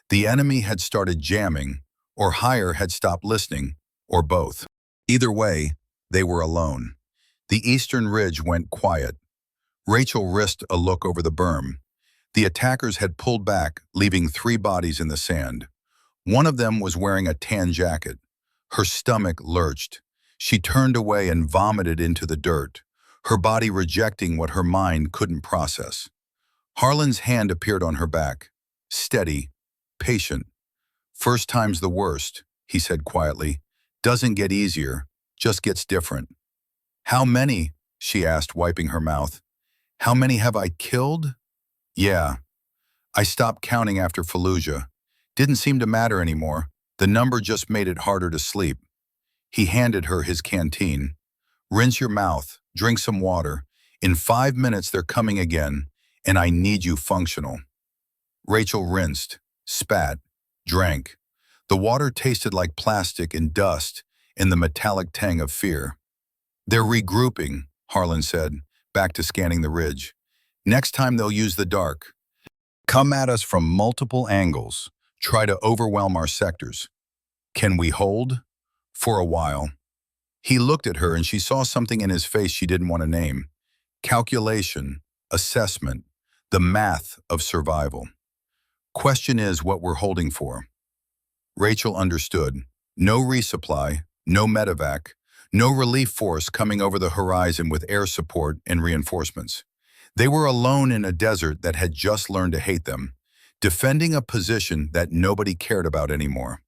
The enemy had started jamming, or Higher had stopped listening, or both. Either way, they were alone. The eastern ridge went quiet. Rachel risked a look over the berm. The attackers had pulled back, leaving 3 bodies in the sand. One of them was wearing a tan jacket. Her stomach lurched. She turned away and vomited into the dirt, her body rejecting what her mind couldn't process. Harlan's hand appeared on her back. Steady, patient. "First time's the worst," he said quietly. "Doesn't get easier, just gets different." "How many?" she asked, wiping her mouth. "How many have I killed?" "Yeah. I stopped counting after Fallujah. Didn't seem to matter anymore. The number just made it harder to sleep." He handed her his canteen. "Rinse your mouth, drink some water. In 5 minutes they're coming again, and I need you functional." Rachel rinsed, spat, drank. The water tasted like plastic and dust and the metallic tang of fear. "They're regrouping," Harlan said, back to scanning the ridge. "Next time they'll use the dark. Come at us from multiple angles. Try to overwhelm our sectors. Can we hold?" "For a while." He looked at her and she saw something in his face she didn't want to name. Calculation, assessment, the math of survival. "Question is what we're holding for." Rachel understood. No resupply, no medevac, no relief force coming over the horizon with air support and reinforcements. They were alone in a desert that had just learned to hate them, defending a position that nobody cared about anymore.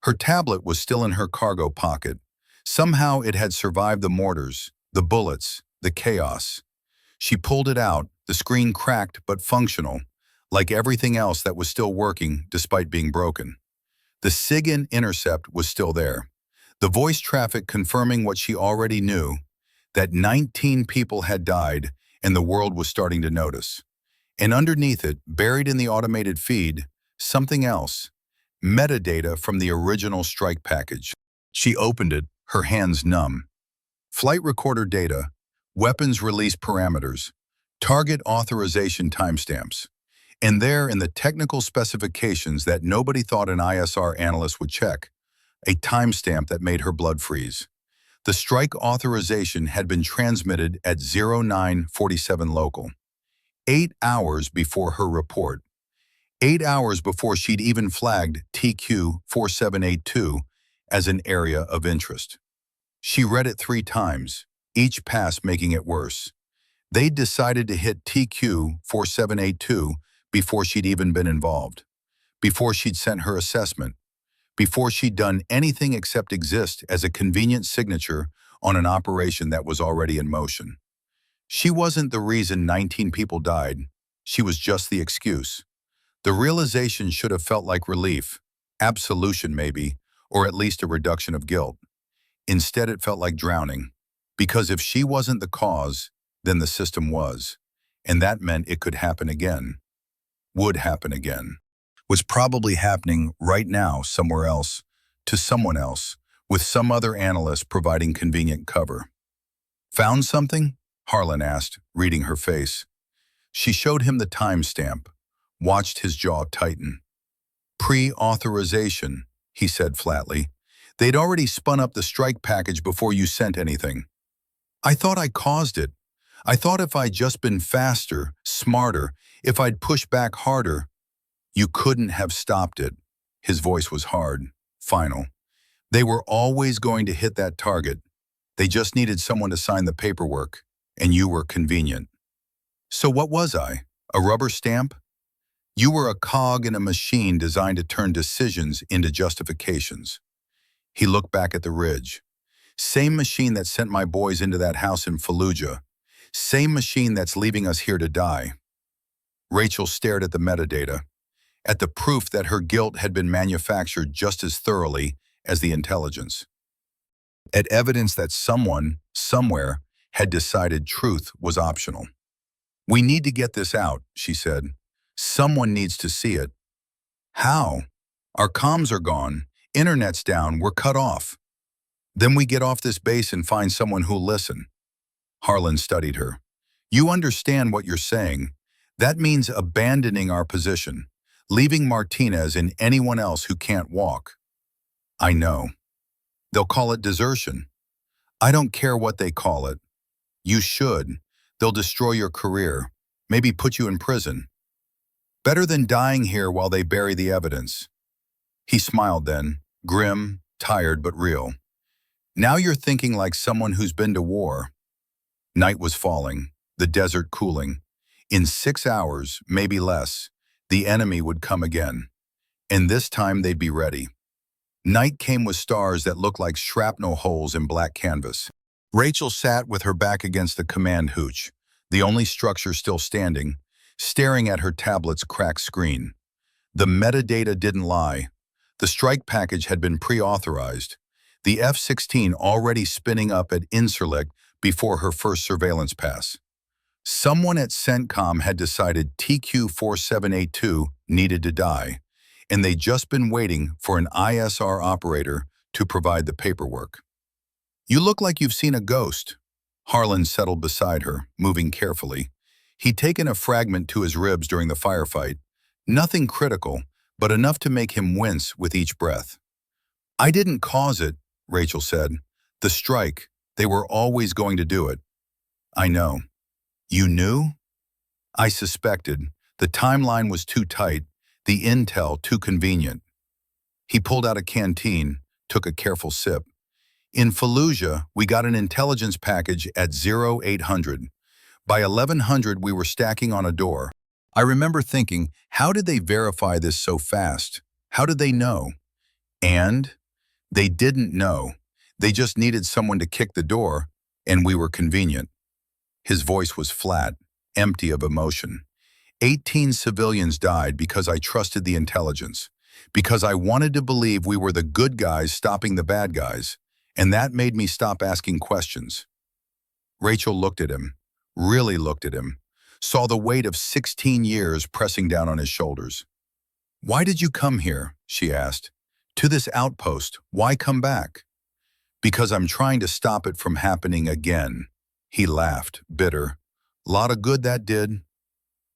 Her tablet was still in her cargo pocket. Somehow it had survived the mortars, the bullets, the chaos. She pulled it out, the screen cracked but functional, like everything else that was still working despite being broken. The SIGINT intercept was still there. The voice traffic confirming what she already knew, that 19 people had died and the world was starting to notice. And underneath it, buried in the automated feed, something else. Metadata from the original strike package. She opened it, her hands numb. Flight recorder data, weapons release parameters, target authorization timestamps. And there in the technical specifications that nobody thought an ISR analyst would check, a timestamp that made her blood freeze. The strike authorization had been transmitted at 0947 local. 8 hours before her report. 8 hours before she'd even flagged TQ 4782 as an area of interest. She read it 3 times, each pass making it worse. They'd decided to hit TQ 4782 before she'd even been involved, before she'd sent her assessment, before she'd done anything except exist as a convenient signature on an operation that was already in motion. She wasn't the reason 19 people died. She was just the excuse. The realization should have felt like relief, absolution maybe, or at least a reduction of guilt. Instead, it felt like drowning, because if she wasn't the cause, then the system was, and that meant it could happen again, would happen again, was probably happening right now somewhere else, to someone else, with some other analyst providing convenient cover. Found something? Harlan asked, reading her face. She showed him the timestamp, watched his jaw tighten. Pre-authorization, he said flatly. They'd already spun up the strike package before you sent anything. I thought I caused it. I thought if I'd just been faster, smarter, if I'd pushed back harder. You couldn't have stopped it. His voice was hard, final. They were always going to hit that target. They just needed someone to sign the paperwork, and you were convenient. So what was I? A rubber stamp? You were a cog in a machine designed to turn decisions into justifications. He looked back at the ridge. Same machine that sent my boys into that house in Fallujah. Same machine that's leaving us here to die. Rachel stared at the metadata, at the proof that her guilt had been manufactured just as thoroughly as the intelligence. At evidence that someone, somewhere, had decided truth was optional. We need to get this out, she said. Someone needs to see it. How? Our comms are gone, internet's down, we're cut off. Then we get off this base and find someone who'll listen. Harlan studied her. You understand what you're saying. That means abandoning our position, leaving Martinez and anyone else who can't walk. I know. They'll call it desertion. I don't care what they call it. You should. They'll destroy your career, maybe put you in prison. Better than dying here while they bury the evidence. He smiled then, grim, tired but real. Now you're thinking like someone who's been to war. Night was falling, the desert cooling. In 6 hours, maybe less, the enemy would come again. And this time they'd be ready. Night came with stars that looked like shrapnel holes in black canvas. Rachel sat with her back against the command hooch, the only structure still standing, staring at her tablet's cracked screen. The metadata didn't lie. The strike package had been pre-authorized. The F-16 already spinning up at Incirlik before her first surveillance pass. Someone at CENTCOM had decided TQ-4782 needed to die, and they'd just been waiting for an ISR operator to provide the paperwork. You look like you've seen a ghost. Harlan settled beside her, moving carefully. He'd taken a fragment to his ribs during the firefight. Nothing critical, but enough to make him wince with each breath. I didn't cause it, Rachel said. The strike, they were always going to do it. I know. You knew? I suspected. The timeline was too tight, the intel too convenient. He pulled out a canteen, took a careful sip. In Fallujah, we got an intelligence package at 0800. By 1100, we were stacking on a door. I remember thinking, how did they verify this so fast? How did they know? And they didn't know. They just needed someone to kick the door, and we were convenient. His voice was flat, empty of emotion. 18 civilians died because I trusted the intelligence, because I wanted to believe we were the good guys stopping the bad guys, and that made me stop asking questions. Rachel looked at him, really looked at him, saw the weight of 16 years pressing down on his shoulders. Why did you come here? She asked. To this outpost, why come back? Because I'm trying to stop it from happening again. He laughed, bitter. Lot of good that did.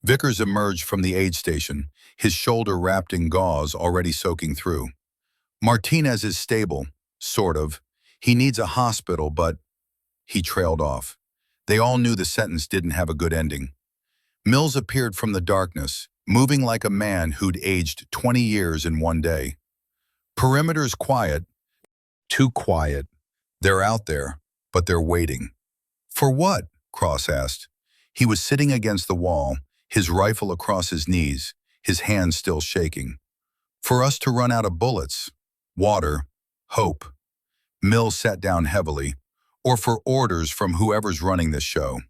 Vickers emerged from the aid station, his shoulder wrapped in gauze already soaking through. Martinez is stable, sort of. He needs a hospital, but... He trailed off. They all knew the sentence didn't have a good ending. Mills appeared from the darkness, moving like a man who'd aged 20 years in one day. Perimeter's quiet. Too quiet. They're out there, but they're waiting. For what? Cross asked. He was sitting against the wall, his rifle across his knees, his hands still shaking. For us to run out of bullets, water, hope. Mills sat down heavily. Or for orders from whoever's running this show.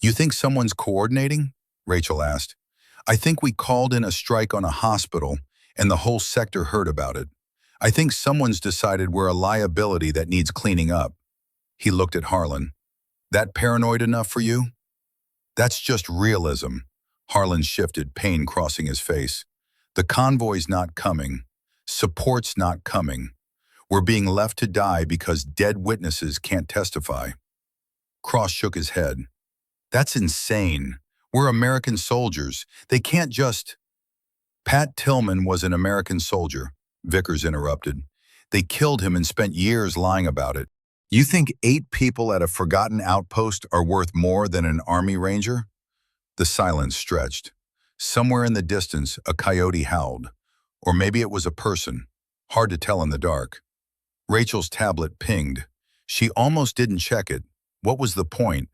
You think someone's coordinating? Rachel asked. I think we called in a strike on a hospital, and the whole sector heard about it. I think someone's decided we're a liability that needs cleaning up. He looked at Harlan. That paranoid enough for you? That's just realism. Harlan shifted, pain crossing his face. The convoy's not coming. Support's not coming. We're being left to die because dead witnesses can't testify. Cross shook his head. That's insane. We're American soldiers. They can't just... Pat Tillman was an American soldier, Vickers interrupted. They killed him and spent years lying about it. You think 8 people at a forgotten outpost are worth more than an Army Ranger? The silence stretched. Somewhere in the distance, a coyote howled. Or maybe it was a person. Hard to tell in the dark. Rachel's tablet pinged. She almost didn't check it. What was the point?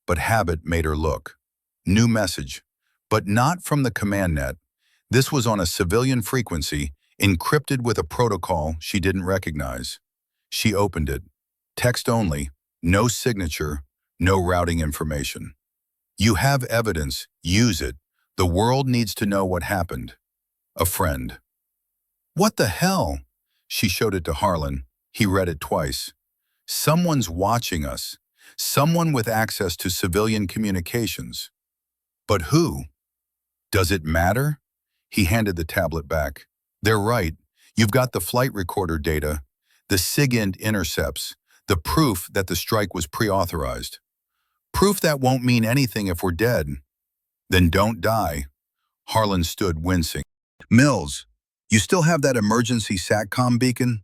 But habit made her look. New message. But not from the command net. This was on a civilian frequency, encrypted with a protocol she didn't recognize. She opened it. Text only, no signature, no routing information. You have evidence, use it. The world needs to know what happened. A friend. What the hell? She showed it to Harlan. He read it twice. Someone's watching us. Someone with access to civilian communications. But who? Does it matter? He handed the tablet back. They're right. You've got the flight recorder data, the SIGINT intercepts, the proof that the strike was pre-authorized. Proof that won't mean anything if we're dead. Then don't die. Harlan stood wincing. Mills, you still have that emergency SATCOM beacon?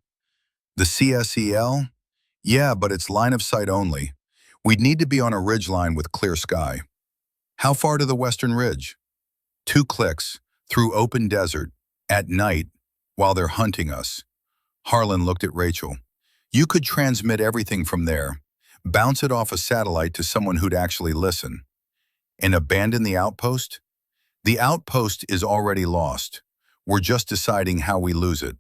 The CSEL? Yeah, but it's line of sight only. We'd need to be on a ridgeline with clear sky. How far to the western ridge? 2 clicks, through open desert, at night, while they're hunting us. Harlan looked at Rachel. You could transmit everything from there, bounce it off a satellite to someone who'd actually listen. And abandon the outpost? The outpost is already lost. We're just deciding how we lose it.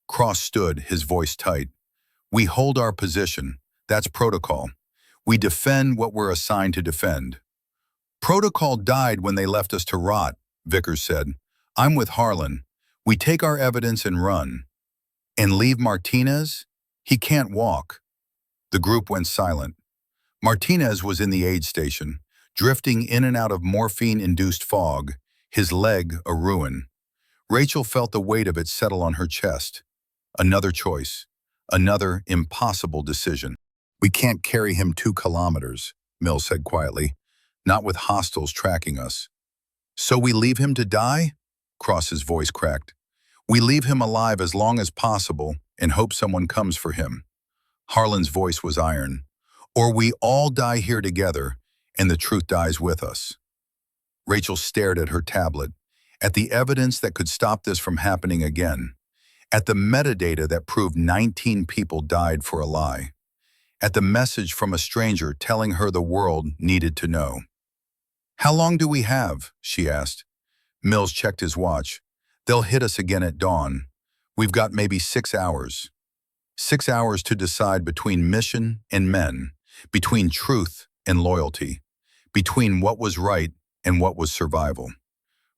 Cross stood, his voice tight. We hold our position. That's protocol. We defend what we're assigned to defend. Protocol died when they left us to rot, Vickers said. I'm with Harlan. We take our evidence and run. And leave Martinez? He can't walk. The group went silent. Martinez was in the aid station, drifting in and out of morphine-induced fog, his leg a ruin. Rachel felt the weight of it settle on her chest. Another choice. Another impossible decision. We can't carry him 2 kilometers, Mills said quietly, not with hostiles tracking us. So we leave him to die? Cross's voice cracked. We leave him alive as long as possible and hope someone comes for him. Harlan's voice was iron. Or we all die here together and the truth dies with us. Rachel stared at her tablet, at the evidence that could stop this from happening again, at the metadata that proved 19 people died for a lie, at the message from a stranger telling her the world needed to know. How long do we have? She asked. Mills checked his watch. They'll hit us again at dawn. We've got maybe 6 hours. 6 hours to decide between mission and men, between truth and loyalty, between what was right and what was survival.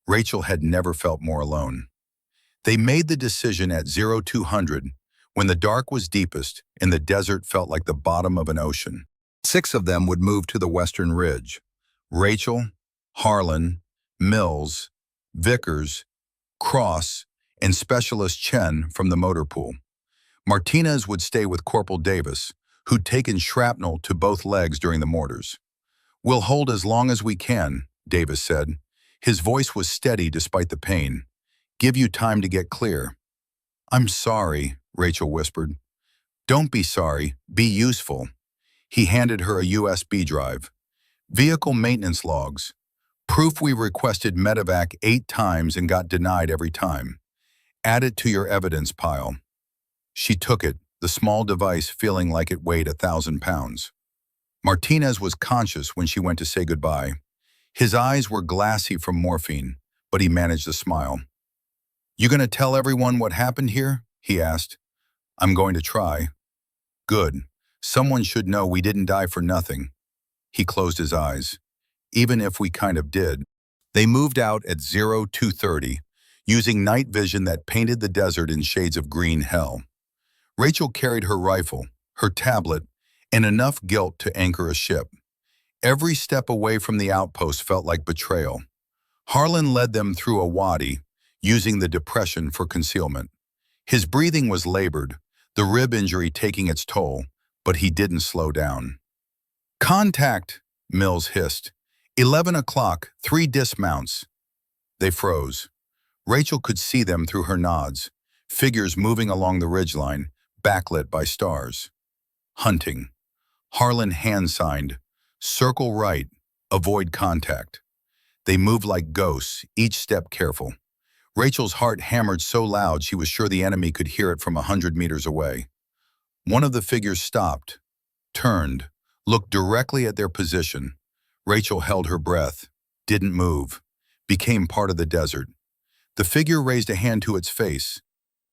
Rachel had never felt more alone. They made the decision at 0200 when the dark was deepest and the desert felt like the bottom of an ocean. 6 of them would move to the western ridge. Rachel, Harlan, Mills, Vickers, Cross, and Specialist Chen from the motor pool. Martinez would stay with Corporal Davis, who'd taken shrapnel to both legs during the mortars. We'll hold as long as we can, Davis said. His voice was steady despite the pain. Give you time to get clear. I'm sorry, Rachel whispered. Don't be sorry, be useful. He handed her a USB drive. Vehicle maintenance logs. Proof we requested medevac 8 times and got denied every time. Add it to your evidence pile. She took it, the small device feeling like it weighed 1,000 pounds. Martinez was conscious when she went to say goodbye. His eyes were glassy from morphine, but he managed a smile. You gonna tell everyone what happened here? He asked. I'm going to try. Good. Someone should know we didn't die for nothing. He closed his eyes. Even if we kind of did. They moved out at 0230, using night vision that painted the desert in shades of green hell. Rachel carried her rifle, her tablet, and enough guilt to anchor a ship. Every step away from the outpost felt like betrayal. Harlan led them through a wadi, using the depression for concealment. His breathing was labored, the rib injury taking its toll, but he didn't slow down. "Contact," Mills hissed. 11 o'clock, 3 dismounts. They froze. Rachel could see them through her nods, figures moving along the ridgeline, backlit by stars. Hunting. Harlan hand-signed. Circle right. Avoid contact. They moved like ghosts, each step careful. Rachel's heart hammered so loud she was sure the enemy could hear it from 100 meters away. One of the figures stopped, turned, looked directly at their position. Rachel held her breath, didn't move, became part of the desert. The figure raised a hand to its face.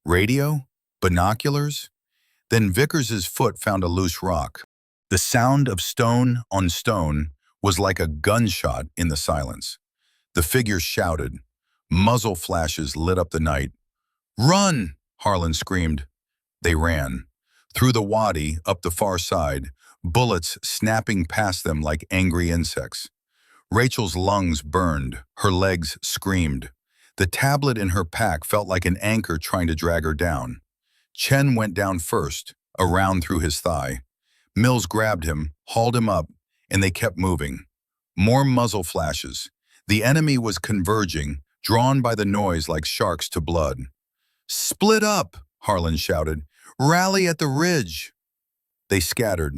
Radio? Binoculars? Then Vickers's foot found a loose rock. The sound of stone on stone was like a gunshot in the silence. The figure shouted. Muzzle flashes lit up the night. "Run!" Harlan screamed. They ran. Through the wadi, up the far side, bullets snapping past them like angry insects. Rachel's lungs burned, her legs screamed. The tablet in her pack felt like an anchor trying to drag her down. Chen went down first, around through his thigh. Mills grabbed him, hauled him up, and they kept moving. More muzzle flashes. The enemy was converging, drawn by the noise like sharks to blood. "Split up!" Harlan shouted. "Rally at the ridge!" They scattered.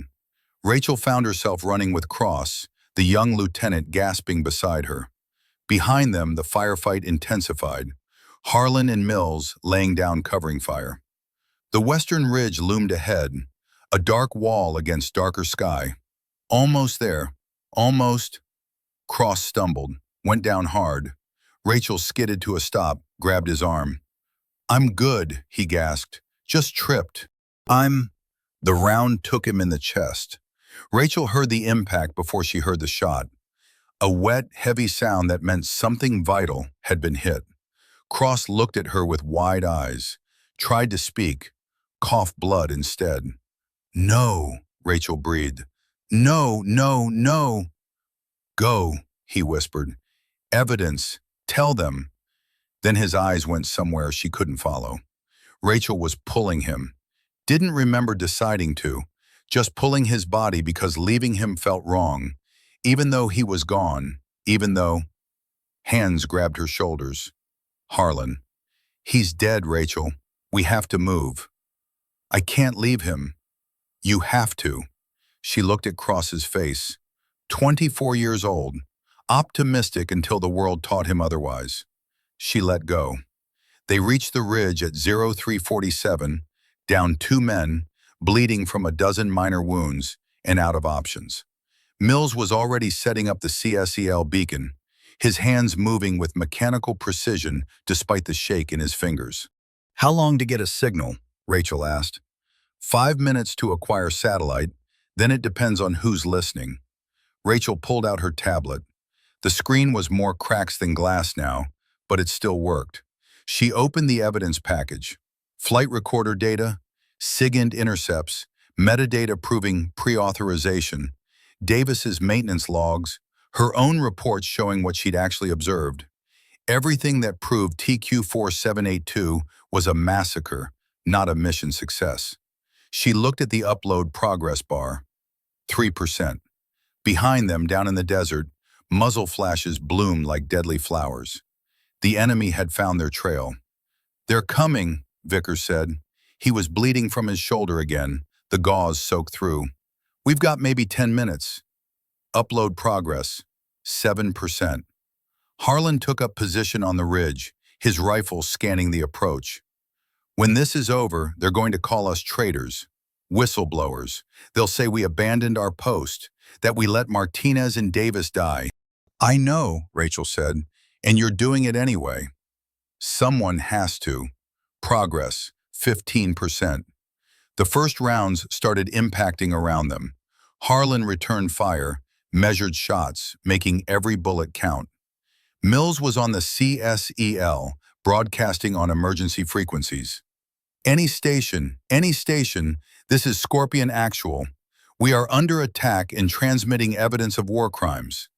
Rachel found herself running with Cross, the young lieutenant gasping beside her. Behind them, the firefight intensified, Harlan and Mills laying down covering fire. The western ridge loomed ahead, a dark wall against darker sky. Almost there. Almost. Cross stumbled, went down hard. Rachel skidded to a stop, grabbed his arm. "I'm good," he gasped. "Just tripped." The round took him in the chest. Rachel heard the impact before she heard the shot. A wet, heavy sound that meant something vital had been hit. Cross looked at her with wide eyes, tried to speak, coughed blood instead. "No," Rachel breathed. "No, no, no." "Go," he whispered. "Evidence. Tell them." Then his eyes went somewhere she couldn't follow. Rachel was pulling him. Didn't remember deciding to, just pulling his body because leaving him felt wrong, even though he was gone, even though... Hands grabbed her shoulders. Harlan. "He's dead, Rachel. We have to move." "I can't leave him." "You have to." She looked at Cross's face. 24 years old, optimistic until the world taught him otherwise. She let go. They reached the ridge at 0347, down 2 men, bleeding from a dozen minor wounds, and out of options. Mills was already setting up the CSEL beacon, his hands moving with mechanical precision despite the shake in his fingers. "How long to get a signal?" Rachel asked. 5 minutes to acquire satellite, then it depends on who's listening. Rachel pulled out her tablet. The screen was more cracks than glass now, but it still worked. She opened the evidence package. Flight recorder data, SIGINT intercepts, metadata proving pre-authorization, Davis's maintenance logs, her own reports showing what she'd actually observed. Everything that proved TQ-4782 was a massacre, not a mission success. She looked at the upload progress bar. 3%. Behind them, down in the desert, muzzle flashes bloomed like deadly flowers. The enemy had found their trail. "They're coming," Vickers said. He was bleeding from his shoulder again, the gauze soaked through. "We've got maybe 10 minutes. Upload progress. 7%. Harlan took up position on the ridge, his rifle scanning the approach. "When this is over, they're going to call us traitors, whistleblowers. They'll say we abandoned our post, that we let Martinez and Davis die." "I know," Rachel said, "and you're doing it anyway." "Someone has to." Progress, 15%. The first rounds started impacting around them. Harlan returned fire, measured shots, making every bullet count. Mills was on the CSEL, broadcasting on emergency frequencies. Any station, this is Scorpion Actual. We are under attack and transmitting evidence of war crimes.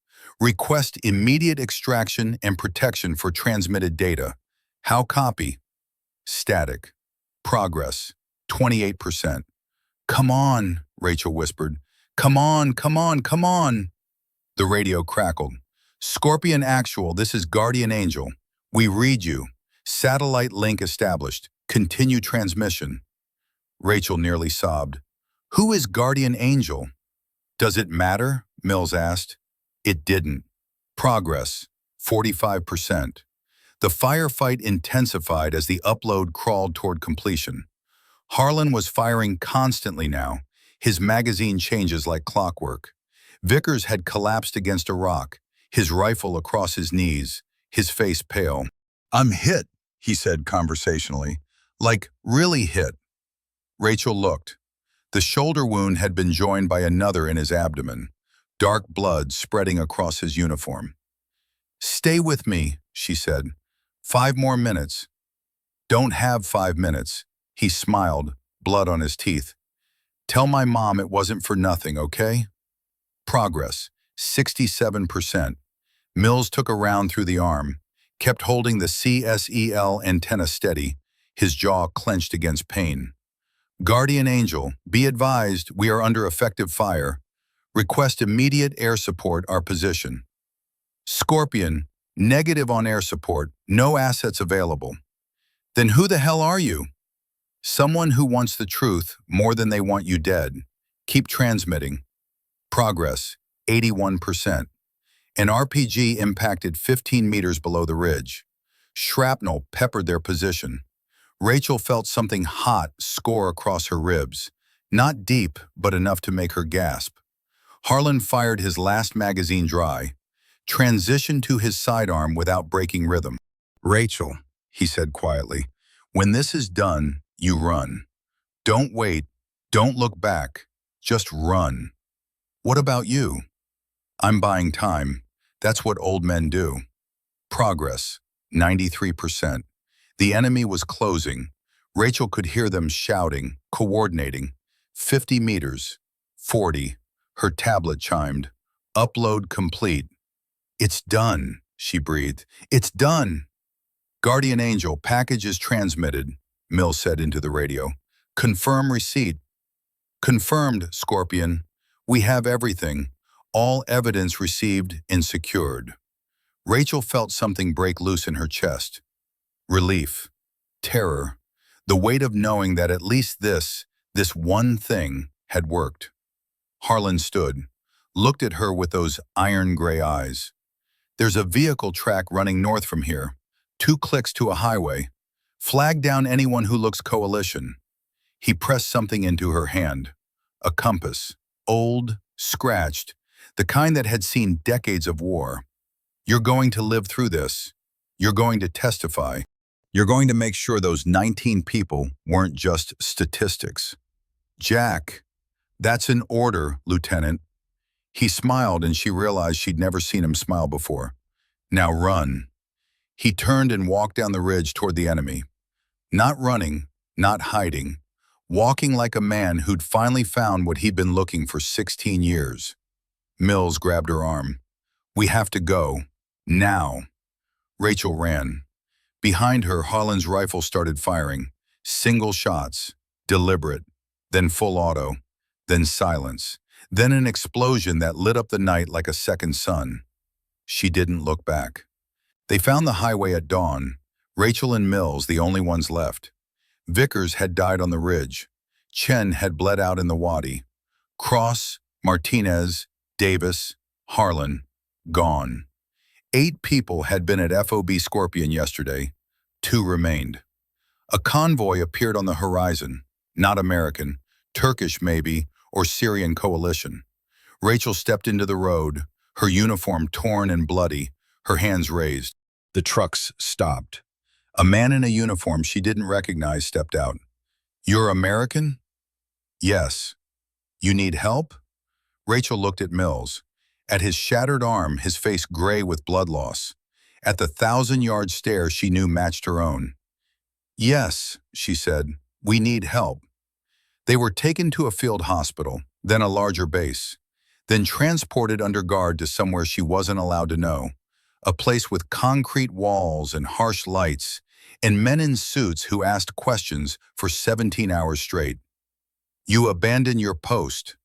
Request immediate extraction and protection for transmitted data. How copy? Static. Progress. 28%. Come on, Rachel whispered. Come on, come on, come on. The radio crackled. Scorpion Actual, this is Guardian Angel. We read you. Satellite link established. Continue transmission. Rachel nearly sobbed. Who is Guardian Angel? Does it matter? Mills asked. It didn't. Progress. 45%. The firefight intensified as the upload crawled toward completion. Harlan was firing constantly now, his magazine changes like clockwork. Vickers had collapsed against a rock, his rifle across his knees, his face pale. I'm hit, he said conversationally. Like, really hit. Rachel looked. The shoulder wound had been joined by another in his abdomen, dark blood spreading across his uniform. Stay with me, she said. 5 more minutes. Don't have 5 minutes. He smiled, blood on his teeth. Tell my mom it wasn't for nothing, okay? Progress, 67%. Mills took a round through the arm, kept holding the CSEL antenna steady, his jaw clenched against pain. Guardian Angel, be advised we are under effective fire. Request immediate air support our position. Scorpion, negative on air support, no assets available. Then who the hell are you? Someone who wants the truth more than they want you dead. Keep transmitting. Progress, 81%. An RPG impacted 15 meters below the ridge. Shrapnel peppered their position. Rachel felt something hot score across her ribs. Not deep, but enough to make her gasp. Harlan fired his last magazine dry, transitioned to his sidearm without breaking rhythm. Rachel, he said quietly, when this is done, you run. Don't wait, don't look back, just run. What about you? I'm buying time. That's what old men do. Progress, 93%. The enemy was closing. Rachel could hear them shouting, coordinating. 50 meters, 40. Her tablet chimed. Upload complete. It's done, she breathed. It's done. Guardian Angel, package is transmitted, Mills said into the radio. Confirm receipt. Confirmed, Scorpion. We have everything. All evidence received and secured. Rachel felt something break loose in her chest. Relief. Terror. The weight of knowing that at least this one thing had worked. Harlan stood, looked at her with those iron gray eyes. There's a vehicle track running north from here. 2 clicks to a highway. Flag down anyone who looks coalition. He pressed something into her hand. A compass. Old, scratched, the kind that had seen decades of war. You're going to live through this. You're going to testify. You're going to make sure those 19 people weren't just statistics. Jack, that's an order, Lieutenant. He smiled and she realized she'd never seen him smile before. Now run. He turned and walked down the ridge toward the enemy. Not running, not hiding, walking like a man who'd finally found what he'd been looking for 16 years. Mills grabbed her arm. We have to go. Now. Rachel ran. Behind her, Harlan's rifle started firing. Single shots, deliberate, then full auto, then silence, then an explosion that lit up the night like a second sun. She didn't look back. They found the highway at dawn. Rachel and Mills, the only ones left. Vickers had died on the ridge. Chen had bled out in the wadi. Cross, Martinez, Davis, Harlan, gone. 8 people had been at FOB Scorpion yesterday. 2 remained. A convoy appeared on the horizon, not American, Turkish maybe, or Syrian coalition. Rachel stepped into the road, her uniform torn and bloody, her hands raised. The trucks stopped. A man in a uniform she didn't recognize stepped out. You're American? Yes. You need help? Rachel looked at Mills. At his shattered arm, his face gray with blood loss. At the 1,000-yard stare she knew matched her own. "Yes," she said, "we need help." They were taken to a field hospital, then a larger base, then transported under guard to somewhere she wasn't allowed to know, a place with concrete walls and harsh lights, and men in suits who asked questions for 17 hours straight. "You abandon your post."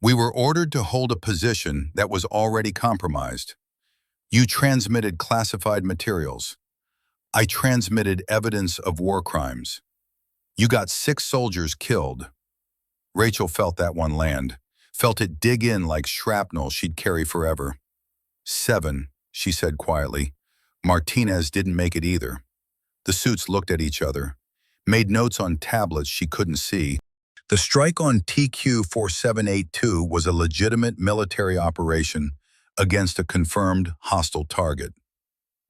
"We were ordered to hold a position that was already compromised." "You transmitted classified materials." "I transmitted evidence of war crimes." "You got 6 soldiers killed." Rachel felt that one land, felt it dig in like shrapnel she'd carry forever. "7, she said quietly. "Martinez didn't make it either." The suits looked at each other, made notes on tablets she couldn't see. The strike on TQ-4782 was a legitimate military operation against a confirmed hostile target.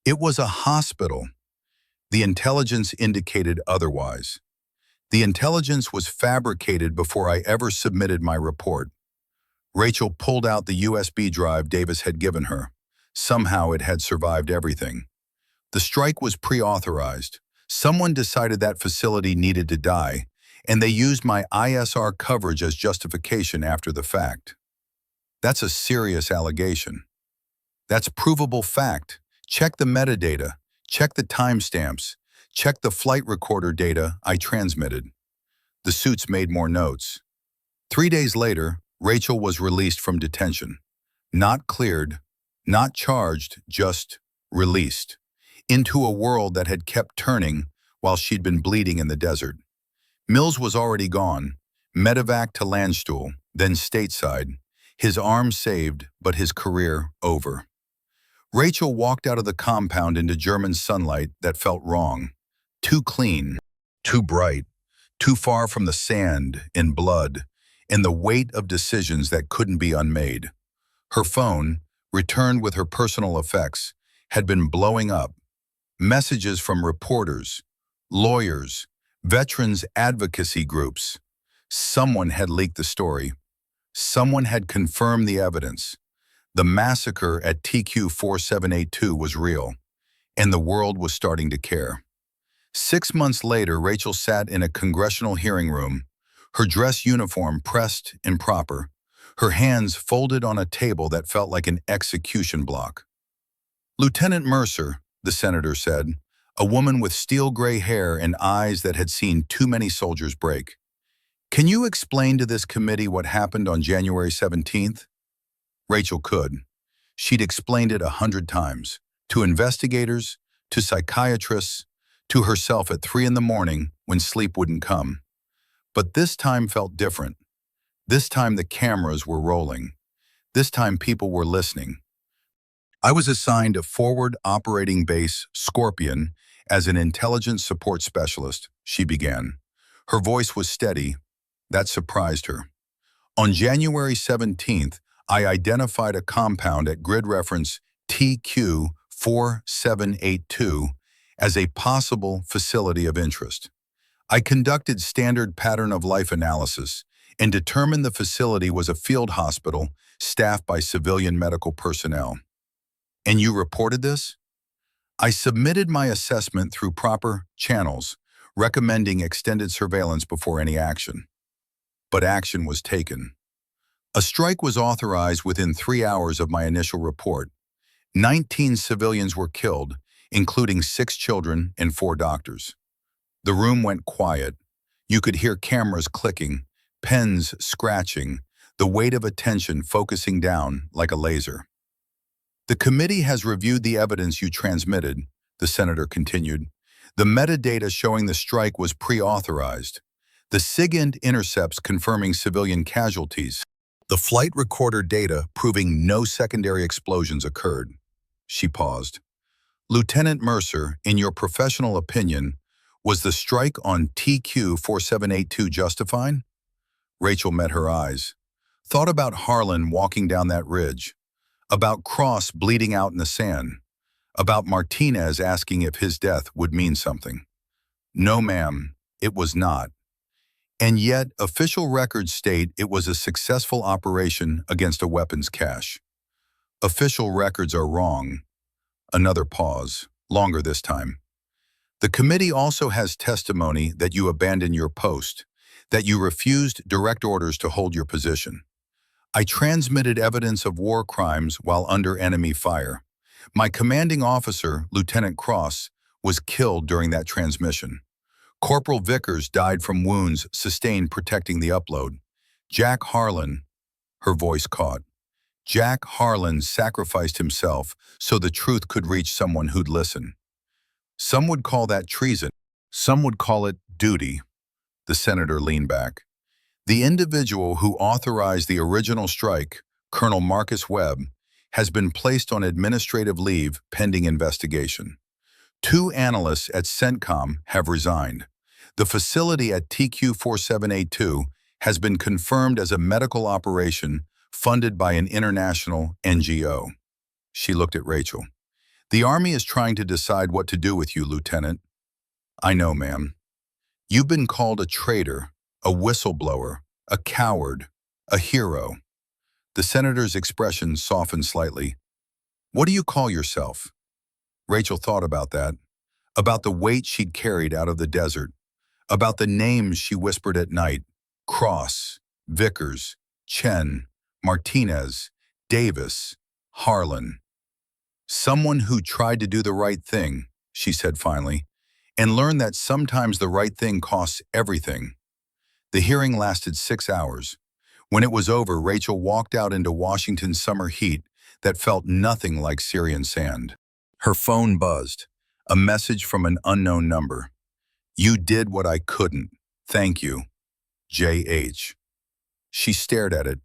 It was a hospital. The intelligence indicated otherwise. The intelligence was fabricated before I ever submitted my report. Rachel pulled out the USB drive Davis had given her. Somehow it had survived everything. The strike was pre-authorized. Someone decided that facility needed to die, and they used my ISR coverage as justification after the fact. That's a serious allegation. That's provable fact. Check the metadata. Check the timestamps. Check the flight recorder data I transmitted. The suits made more notes. 3 days later, Rachel was released from detention. Not cleared, not charged, just released. Into a world that had kept turning while she'd been bleeding in the desert. Mills was already gone. Medevac to Landstuhl, then stateside. His arm saved, but his career over. Rachel walked out of the compound into German sunlight that felt wrong. Too clean, too bright, too far from the sand and blood and the weight of decisions that couldn't be unmade. Her phone, returned with her personal effects, had been blowing up. Messages from reporters, lawyers, veterans advocacy groups. Someone had leaked the story. Someone had confirmed the evidence. The massacre at TQ-4782 was real, and the world was starting to care. 6 months later, Rachel sat in a congressional hearing room, her dress uniform pressed and proper, her hands folded on a table that felt like an execution block. "Lieutenant Mercer," the senator said, a woman with steel gray hair and eyes that had seen too many soldiers break. "Can you explain to this committee what happened on January 17th? Rachel could. She'd explained it 100 times, to investigators, to psychiatrists, to herself at 3 in the morning when sleep wouldn't come. But this time felt different. This time the cameras were rolling. This time people were listening. "I was assigned a forward operating base, Scorpion, as an intelligence support specialist," she began. Her voice was steady. That surprised her. "On January 17th, I identified a compound at grid reference TQ-4782 as a possible facility of interest. I conducted standard pattern of life analysis and determined the facility was a field hospital staffed by civilian medical personnel." "And you reported this?" "I submitted my assessment through proper channels, recommending extended surveillance before any action. But action was taken. A strike was authorized within 3 hours of my initial report. 19 civilians were killed, including 6 children and 4 doctors. The room went quiet. You could hear cameras clicking, pens scratching, the weight of attention focusing down like a laser. "The committee has reviewed the evidence you transmitted," the senator continued. "The metadata showing the strike was pre-authorized. The SIGINT intercepts confirming civilian casualties. The flight recorder data proving no secondary explosions occurred." She paused. "Lieutenant Mercer, in your professional opinion, was the strike on TQ-4782 justified?" Rachel met her eyes. "Thought about Harlan walking down that ridge. About Cross bleeding out in the sand. About Martinez asking if his death would mean something. No, ma'am, it was not. And yet, official records state it was a successful operation against a weapons cache. Official records are wrong. Another pause, longer this time. The committee also has testimony that you abandoned your post, that you refused direct orders to hold your position. I transmitted evidence of war crimes while under enemy fire. My commanding officer, Lieutenant Cross, was killed during that transmission. Corporal Vickers died from wounds sustained protecting the upload. Jack Harlan, her voice caught. Jack Harlan sacrificed himself so the truth could reach someone who'd listen. Some would call that treason. Some would call it duty. The senator leaned back. The individual who authorized the original strike, Colonel Marcus Webb, has been placed on administrative leave pending investigation. 2 analysts at CENTCOM have resigned. The facility at TQ-4782 has been confirmed as a medical operation funded by an international NGO. She looked at Rachel. The Army is trying to decide what to do with you, Lieutenant. I know, ma'am. You've been called a traitor, a whistleblower, a coward, a hero. The senator's expression softened slightly. What do you call yourself? Rachel thought about that, about the weight she'd carried out of the desert, about the names she whispered at night: Cross, Vickers, Chen, Martinez, Davis, Harlan. Someone who tried to do the right thing, she said finally, and learned that sometimes the right thing costs everything. The hearing lasted 6 hours. When it was over, Rachel walked out into Washington's summer heat that felt nothing like Syrian sand. Her phone buzzed, a message from an unknown number. You did what I couldn't. Thank you. J.H. She stared at it.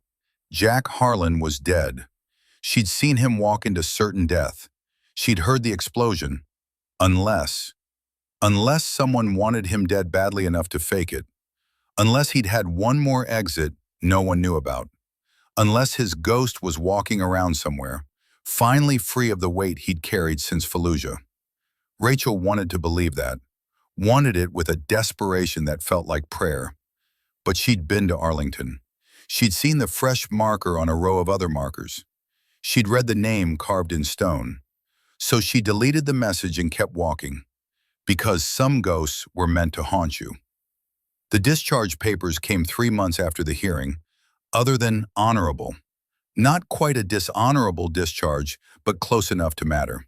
Jack Harlan was dead. She'd seen him walk into certain death. She'd heard the explosion. Unless someone wanted him dead badly enough to fake it. Unless he'd had one more exit no one knew about. Unless his ghost was walking around somewhere, finally free of the weight he'd carried since Fallujah. Rachel wanted to believe that, wanted it with a desperation that felt like prayer. But she'd been to Arlington. She'd seen the fresh marker on a row of other markers. She'd read the name carved in stone. So she deleted the message and kept walking. Because some ghosts were meant to haunt you. The discharge papers came 3 months after the hearing, other than honorable. Not quite a dishonorable discharge, but close enough to matter.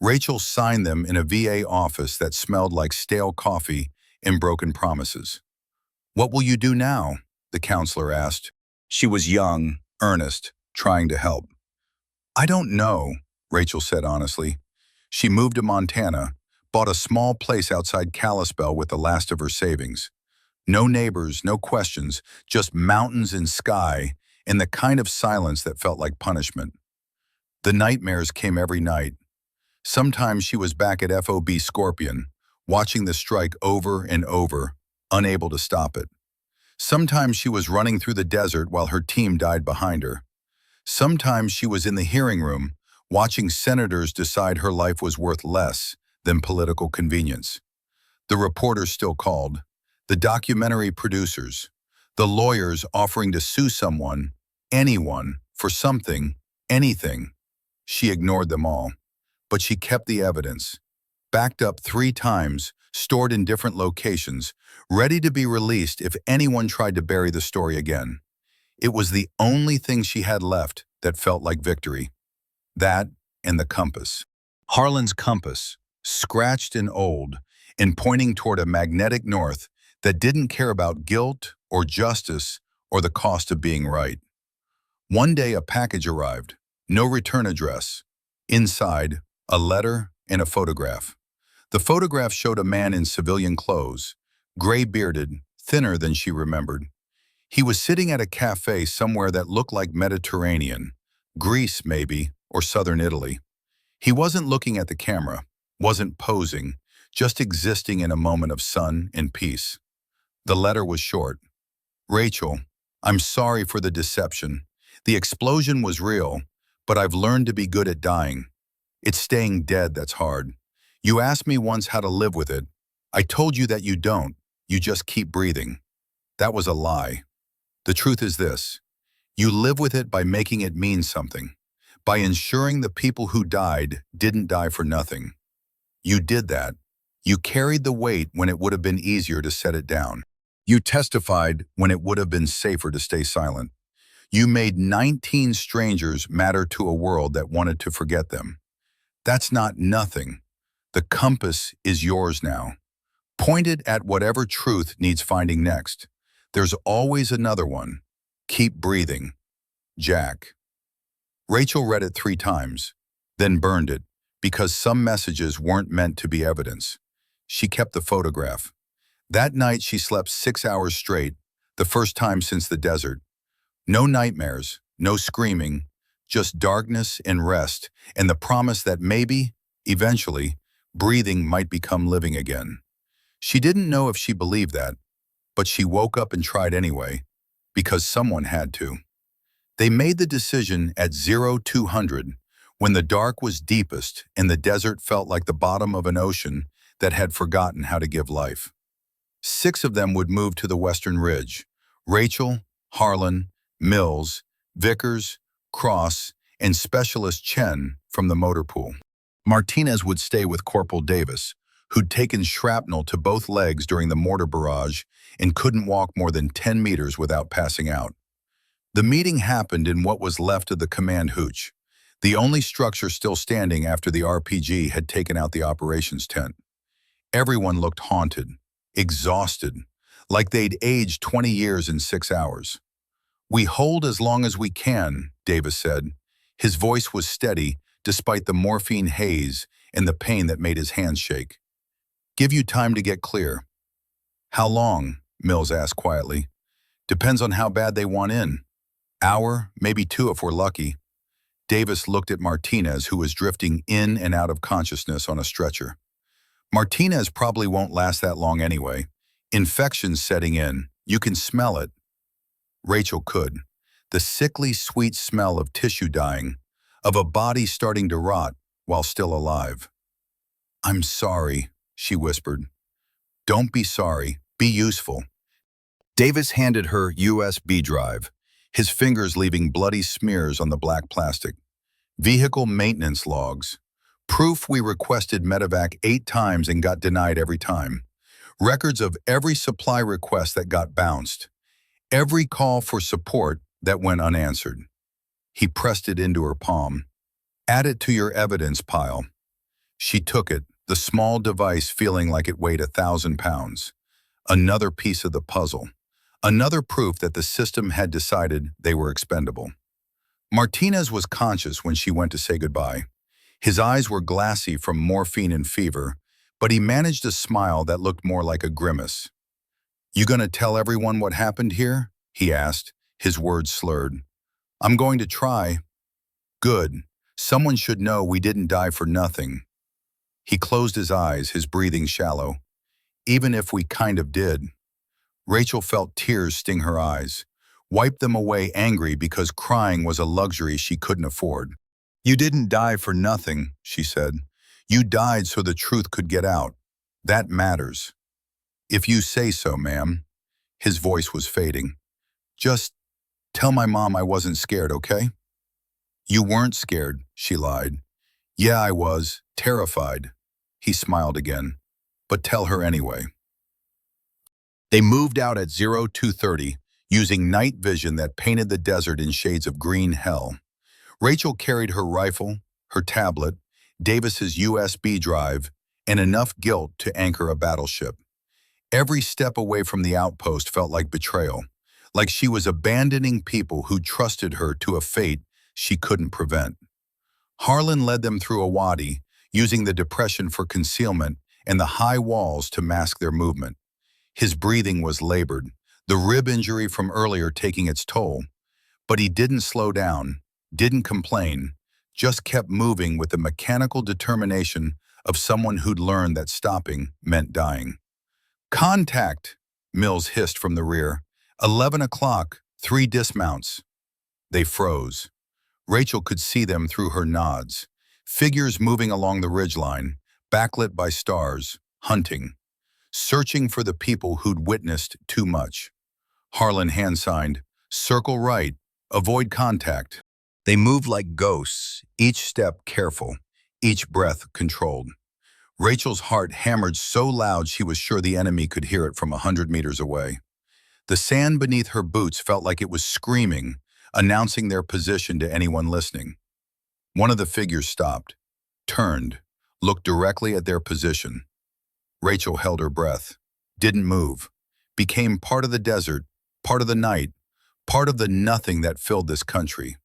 Rachel signed them in a VA office that smelled like stale coffee and broken promises. What will you do now? The counselor asked. She was young, earnest, trying to help. I don't know, Rachel said honestly. She moved to Montana, bought a small place outside Kalispell with the last of her savings. No neighbors, no questions, just mountains and sky, and the kind of silence that felt like punishment. The nightmares came every night. Sometimes she was back at FOB Scorpion, watching the strike over and over, unable to stop it. Sometimes she was running through the desert while her team died behind her. Sometimes she was in the hearing room, watching senators decide her life was worth less than political convenience. The reporters still called, the documentary producers, the lawyers offering to sue someone, anyone, for something, anything. She ignored them all, but she kept the evidence, backed up 3 times, stored in different locations, ready to be released if anyone tried to bury the story again. It was the only thing she had left that felt like victory. That and the compass. Harlan's compass, scratched and old, and pointing toward a magnetic north that didn't care about guilt or justice or the cost of being right. One day a package arrived, no return address. Inside, a letter and a photograph. The photograph showed a man in civilian clothes, gray-bearded, thinner than she remembered. He was sitting at a cafe somewhere that looked like Mediterranean, Greece maybe, or southern Italy. He wasn't looking at the camera, wasn't posing, just existing in a moment of sun and peace. The letter was short. Rachel, I'm sorry for the deception. The explosion was real, but I've learned to be good at dying. It's staying dead that's hard. You asked me once how to live with it. I told you that you don't. You just keep breathing. That was a lie. The truth is this. You live with it by making it mean something, by ensuring the people who died didn't die for nothing. You did that. You carried the weight when it would have been easier to set it down. You testified when it would have been safer to stay silent. You made 19 strangers matter to a world that wanted to forget them. That's not nothing. The compass is yours now. Point it at whatever truth needs finding next. There's always another one. Keep breathing. Jack. Rachel read it 3 times, then burned it, because some messages weren't meant to be evidence. She kept the photograph. That night she slept 6 hours straight, the first time since the desert. No nightmares, no screaming, just darkness and rest, and the promise that maybe, eventually, breathing might become living again. She didn't know if she believed that, but she woke up and tried anyway, because someone had to. They made the decision at 0200, when the dark was deepest and the desert felt like the bottom of an ocean that had forgotten how to give life. 6 of them would move to the western ridge: Rachel, Harlan, Mills, Vickers, Cross, and Specialist Chen from the motor pool. Martinez would stay with Corporal Davis, who'd taken shrapnel to both legs during the mortar barrage and couldn't walk more than 10 meters without passing out. The meeting happened in what was left of the command hooch, the only structure still standing after the RPG had taken out the operations tent. Everyone looked haunted, exhausted, like they'd aged 20 years in 6 hours. "We hold as long as we can," Davis said. His voice was steady despite the morphine haze and the pain that made his hands shake. "Give you time to get clear." "How long?" Mills asked quietly. "Depends on how bad they want in. Hour, maybe 2 if we're lucky." Davis looked at Martinez, who was drifting in and out of consciousness on a stretcher. "Martinez probably won't last that long anyway. Infection's setting in. You can smell it." Rachel could. The sickly sweet smell of tissue dying, of a body starting to rot while still alive. "I'm sorry," she whispered. "Don't be sorry. Be useful." Davis handed her USB drive, his fingers leaving bloody smears on the black plastic. Vehicle maintenance logs. Proof we requested medevac 8 times and got denied every time. Records of every supply request that got bounced. Every call for support that went unanswered. He pressed it into her palm. "Add it to your evidence pile." She took it, the small device feeling like it weighed 1,000 pounds. Another piece of the puzzle. Another proof that the system had decided they were expendable. Martinez was conscious when she went to say goodbye. His eyes were glassy from morphine and fever, but he managed a smile that looked more like a grimace. "You gonna tell everyone what happened here?" he asked, his words slurred. "I'm going to try." "Good. Someone should know we didn't die for nothing." He closed his eyes, his breathing shallow. "Even if we kind of did." Rachel felt tears sting her eyes, wiped them away angry because crying was a luxury she couldn't afford. "You didn't die for nothing," she said. "You died so the truth could get out. That matters." "If you say so, ma'am." His voice was fading. "Just tell my mom I wasn't scared, okay?" "You weren't scared," she lied. "Yeah, I was. Terrified." He smiled again. "But tell her anyway." They moved out at 0230, using night vision that painted the desert in shades of green hell. Rachel carried her rifle, her tablet, Davis's USB drive, and enough guilt to anchor a battleship. Every step away from the outpost felt like betrayal, like she was abandoning people who trusted her to a fate she couldn't prevent. Harlan led them through a wadi, using the depression for concealment and the high walls to mask their movement. His breathing was labored, the rib injury from earlier taking its toll. But he didn't slow down, didn't complain, just kept moving with the mechanical determination of someone who'd learned that stopping meant dying. "Contact," Mills hissed from the rear. 11 o'clock, 3 dismounts. They froze. Rachel could see them through her nods. Figures moving along the ridgeline, backlit by stars, hunting. Searching for the people who'd witnessed too much. Harlan hand-signed, "Circle right, avoid contact." They moved like ghosts, each step careful, each breath controlled. Rachel's heart hammered so loud she was sure the enemy could hear it from 100 meters away. The sand beneath her boots felt like it was screaming, announcing their position to anyone listening. One of the figures stopped, turned, looked directly at their position. Rachel held her breath, didn't move, became part of the desert, part of the night, part of the nothing that filled this country.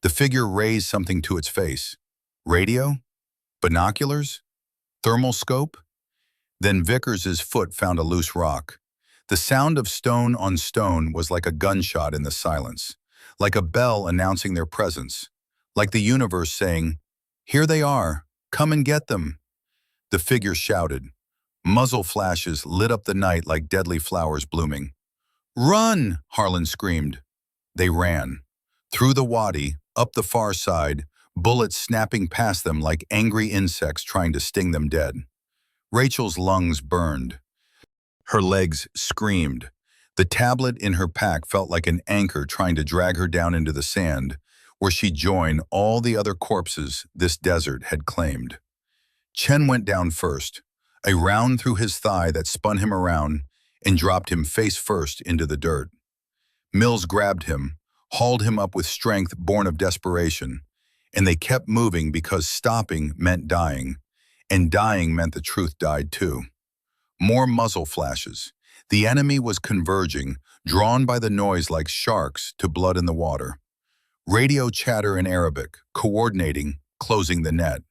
The figure raised something to its face. Radio? Binoculars? Thermal scope? Then Vickers's foot found a loose rock. The sound of stone on stone was like a gunshot in the silence, like a bell announcing their presence, like the universe saying, "Here they are, come and get them." The figure shouted. Muzzle flashes lit up the night like deadly flowers blooming. "Run!" Harlan screamed. They ran. Through the wadi, up the far side, bullets snapping past them like angry insects trying to sting them dead. Rachel's lungs burned. Her legs screamed. The tablet in her pack felt like an anchor trying to drag her down into the sand, where she'd join all the other corpses this desert had claimed. Chen went down first, a round through his thigh that spun him around and dropped him face first into the dirt. Mills grabbed him, hauled him up with strength born of desperation, and they kept moving because stopping meant dying, and dying meant the truth died too. More muzzle flashes. The enemy was converging, drawn by the noise like sharks to blood in the water. Radio chatter in Arabic, coordinating, closing the net.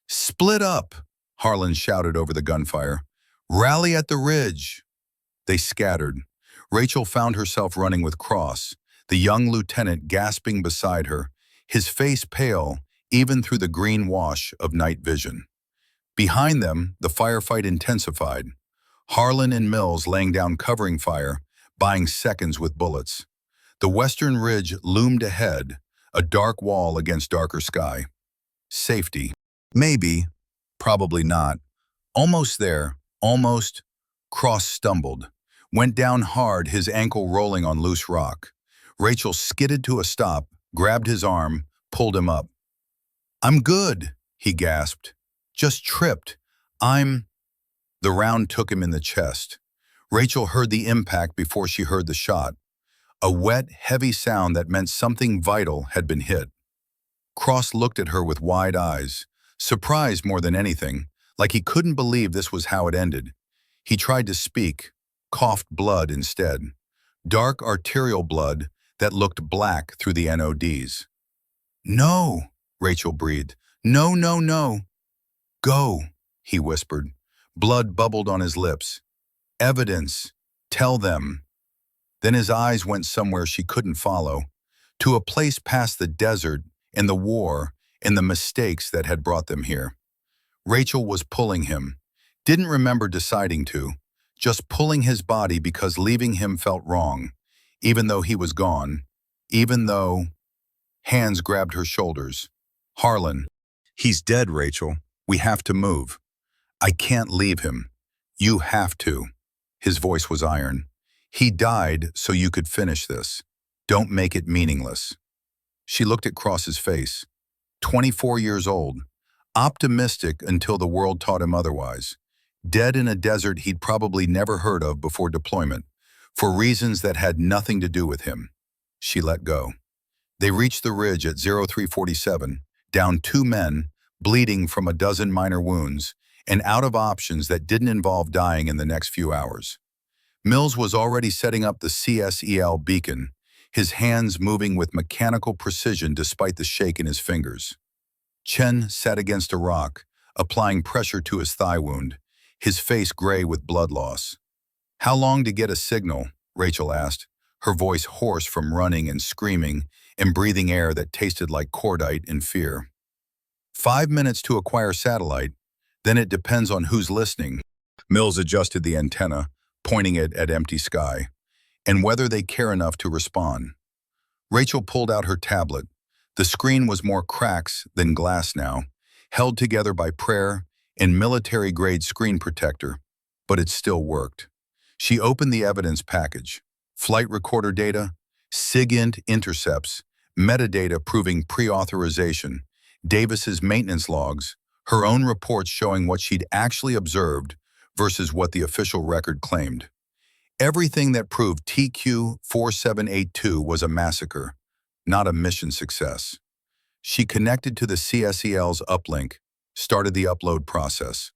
"Split up!" Harlan shouted over the gunfire. "Rally at the ridge!" They scattered. Rachel found herself running with Cross, the young lieutenant gasping beside her, his face pale even through the green wash of night vision. Behind them, the firefight intensified. Harlan and Mills laying down covering fire, buying seconds with bullets. The western ridge loomed ahead, a dark wall against darker sky. Safety. Maybe. Probably not. Almost there. Almost. Cross stumbled. Went down hard, his ankle rolling on loose rock. Rachel skidded to a stop, grabbed his arm, pulled him up. "I'm good," he gasped. "Just tripped. The round took him in the chest. Rachel heard the impact before she heard the shot. A wet, heavy sound that meant something vital had been hit. Cross looked at her with wide eyes, surprised more than anything, like he couldn't believe this was how it ended. He tried to speak, coughed blood instead. Dark arterial blood that looked black through the NODs. "No," Rachel breathed. "No, no, no." "Go," he whispered. Blood bubbled on his lips. "Evidence. Tell them." Then his eyes went somewhere she couldn't follow, to a place past the desert and the war and the mistakes that had brought them here. Rachel was pulling him, didn't remember deciding to, just pulling his body because leaving him felt wrong, even though he was gone, even though... Hands grabbed her shoulders. "Harlan." "He's dead, Rachel. We have to move." "I can't leave him. You have to." His voice was iron. "He died so you could finish this. Don't make it meaningless." She looked at Cross's face. 24 years old, optimistic until the world taught him otherwise. Dead in a desert he'd probably never heard of before deployment, for reasons that had nothing to do with him. She let go. They reached the ridge at 0347, down 2 men, bleeding from a dozen minor wounds, and out of options that didn't involve dying in the next few hours. Mills was already setting up the CSEL beacon, his hands moving with mechanical precision despite the shake in his fingers. Chen sat against a rock, applying pressure to his thigh wound, his face gray with blood loss. "How long to get a signal?" Rachel asked, her voice hoarse from running and screaming and breathing air that tasted like cordite in fear. 5 minutes to acquire satellite, then it depends on who's listening." Mills adjusted the antenna, pointing it at empty sky, "and whether they care enough to respond." Rachel pulled out her tablet. The screen was more cracks than glass now, held together by prayer and military-grade screen protector, but it still worked. She opened the evidence package. Flight recorder data, SIGINT intercepts, metadata proving pre-authorization, Davis's maintenance logs, her own reports showing what she'd actually observed versus what the official record claimed. Everything that proved TQ-4782 was a massacre, not a mission success. She connected to the CSEL's uplink, started the upload process,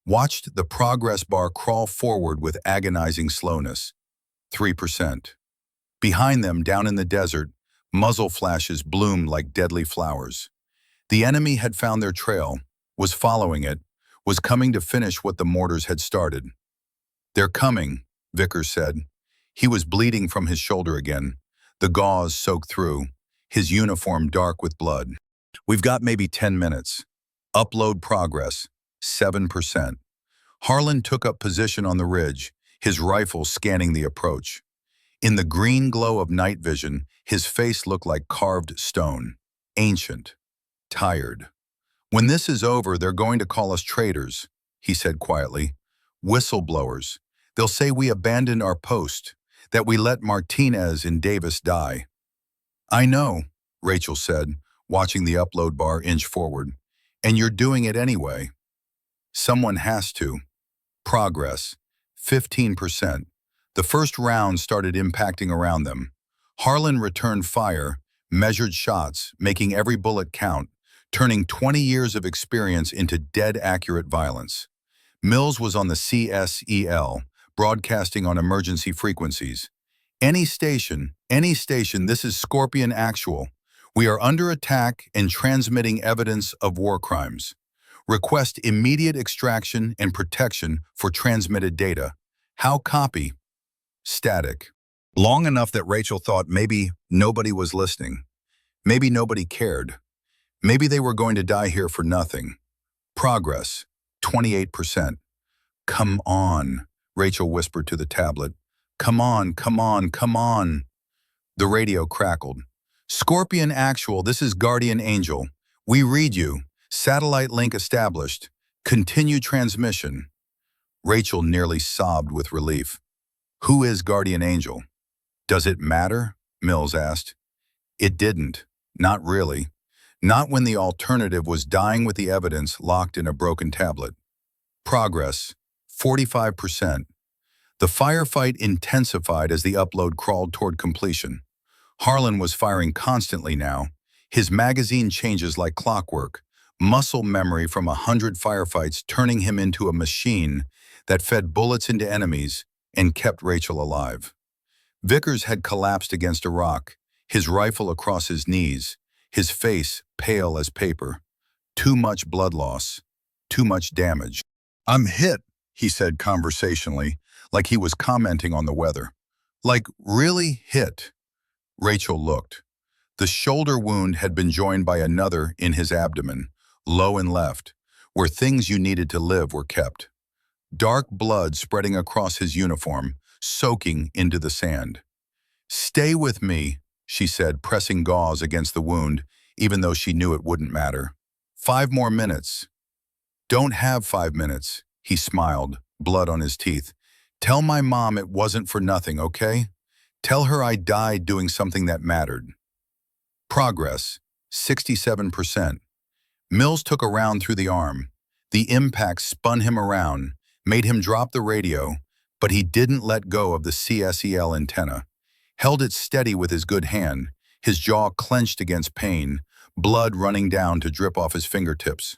watched the progress bar crawl forward with agonizing slowness. 3%. Behind them, down in the desert, muzzle flashes bloomed like deadly flowers. The enemy had found their trail, was following it, was coming to finish what the mortars had started. "They're coming," Vickers said. He was bleeding from his shoulder again, the gauze soaked through, his uniform dark with blood. "We've got maybe 10 minutes. Upload progress, 7%. Harlan took up position on the ridge, his rifle scanning the approach. In the green glow of night vision, his face looked like carved stone, ancient, tired. "When this is over, they're going to call us traitors," he said quietly. "Whistleblowers. They'll say we abandoned our post, that we let Martinez and Davis die." "I know," Rachel said, watching the upload bar inch forward. "And you're doing it anyway." "Someone has to." Progress, 15%. The first round started impacting around them. Harlan returned fire, measured shots, making every bullet count, turning 20 years of experience into dead-accurate violence. Mills was on the CSEL, broadcasting on emergency frequencies. Any station, this is Scorpion Actual. We are under attack and transmitting evidence of war crimes. Request immediate extraction and protection for transmitted data. How copy?" Static. Long enough that Rachel thought maybe nobody was listening. Maybe nobody cared. Maybe they were going to die here for nothing. Progress, 28%. "Come on," Rachel whispered to the tablet. "Come on, come on, come on." The radio crackled. "Scorpion Actual, this is Guardian Angel. We read you. Satellite link established. Continue transmission." Rachel nearly sobbed with relief. "Who is Guardian Angel?" "Does it matter?" Mills asked. It didn't. Not really. Not when the alternative was dying with the evidence locked in a broken tablet. Progress, 45%. The firefight intensified as the upload crawled toward completion. Harlan was firing constantly now, his magazine changes like clockwork, muscle memory from 100 firefights turning him into a machine that fed bullets into enemies and kept Rachel alive. Vickers had collapsed against a rock, his rifle across his knees, his face pale as paper. Too much blood loss, too much damage. "I'm hit," he said conversationally, like he was commenting on the weather. "Like, really hit." Rachel looked. The shoulder wound had been joined by another in his abdomen, low and left, where things you needed to live were kept. Dark blood spreading across his uniform, soaking into the sand. "Stay with me," she said, pressing gauze against the wound, even though she knew it wouldn't matter. 5 more minutes." "Don't have 5 minutes," he smiled, blood on his teeth. "Tell my mom it wasn't for nothing, okay? Tell her I died doing something that mattered." Progress, 67%. Mills took a round through the arm. The impact spun him around, made him drop the radio, but he didn't let go of the CSEL antenna. Held it steady with his good hand, his jaw clenched against pain, blood running down to drip off his fingertips.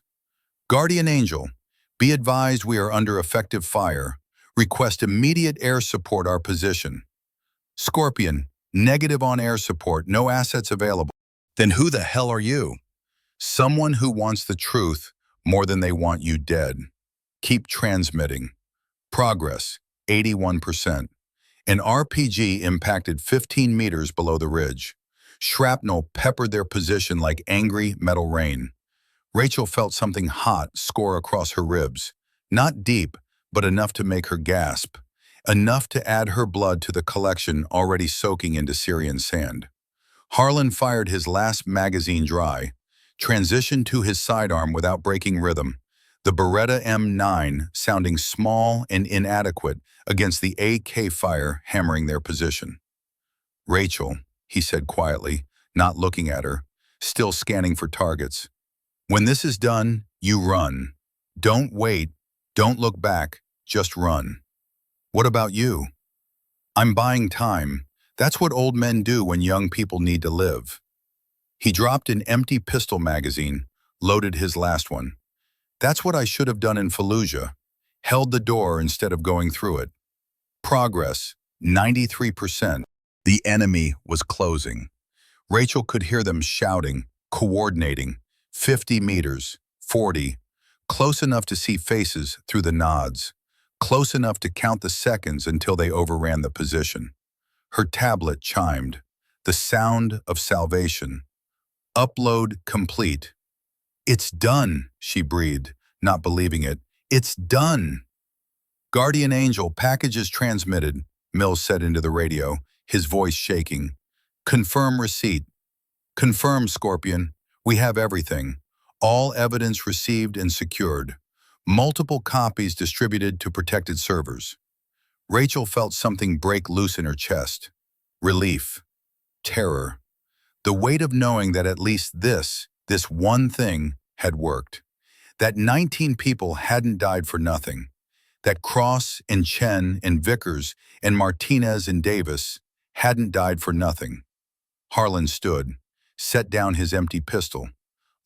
"Guardian Angel, be advised we are under effective fire. Request immediate air support our position." "Scorpion, negative on air support, no assets available." "Then who the hell are you?" "Someone who wants the truth more than they want you dead. Keep transmitting." Progress, 81%. An RPG impacted 15 meters below the ridge. Shrapnel peppered their position like angry metal rain. Rachel felt something hot score across her ribs. Not deep, but enough to make her gasp. Enough to add her blood to the collection already soaking into Syrian sand. Harlan fired his last magazine dry, transitioned to his sidearm without breaking rhythm. The Beretta M9 sounding small and inadequate against the AK fire hammering their position. "Rachel," he said quietly, not looking at her, still scanning for targets. When this is done, you run. Don't wait, don't look back, just run. What about you? I'm buying time. That's what old men do when young people need to live. He dropped an empty pistol magazine, loaded his last one. That's what I should have done in Fallujah. Held the door instead of going through it. Progress, 93%. The enemy was closing. Rachel could hear them shouting, coordinating. 50 meters, 40. Close enough to see faces through the nods. Close enough to count the seconds until they overran the position. Her tablet chimed. The sound of salvation. Upload complete. It's done, she breathed, not believing it. It's done. Guardian Angel, packages transmitted, Mills said into the radio, his voice shaking. Confirm receipt. Confirm, Scorpion. We have everything. All evidence received and secured. Multiple copies distributed to protected servers. Rachel felt something break loose in her chest. Relief. Terror. The weight of knowing that at least this one thing, had worked. That 19 people hadn't died for nothing. That Cross and Chen and Vickers and Martinez and Davis hadn't died for nothing. Harlan stood, set down his empty pistol,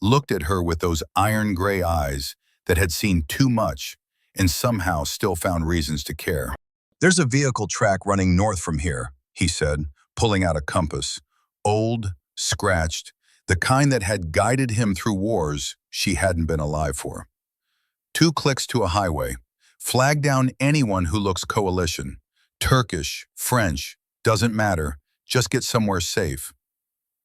looked at her with those iron-gray eyes that had seen too much and somehow still found reasons to care. There's a vehicle track running north from here, he said, pulling out a compass. Old, scratched, the kind that had guided him through wars she hadn't been alive for. 2 clicks to a highway. Flag down anyone who looks coalition. Turkish, French, doesn't matter. Just get somewhere safe.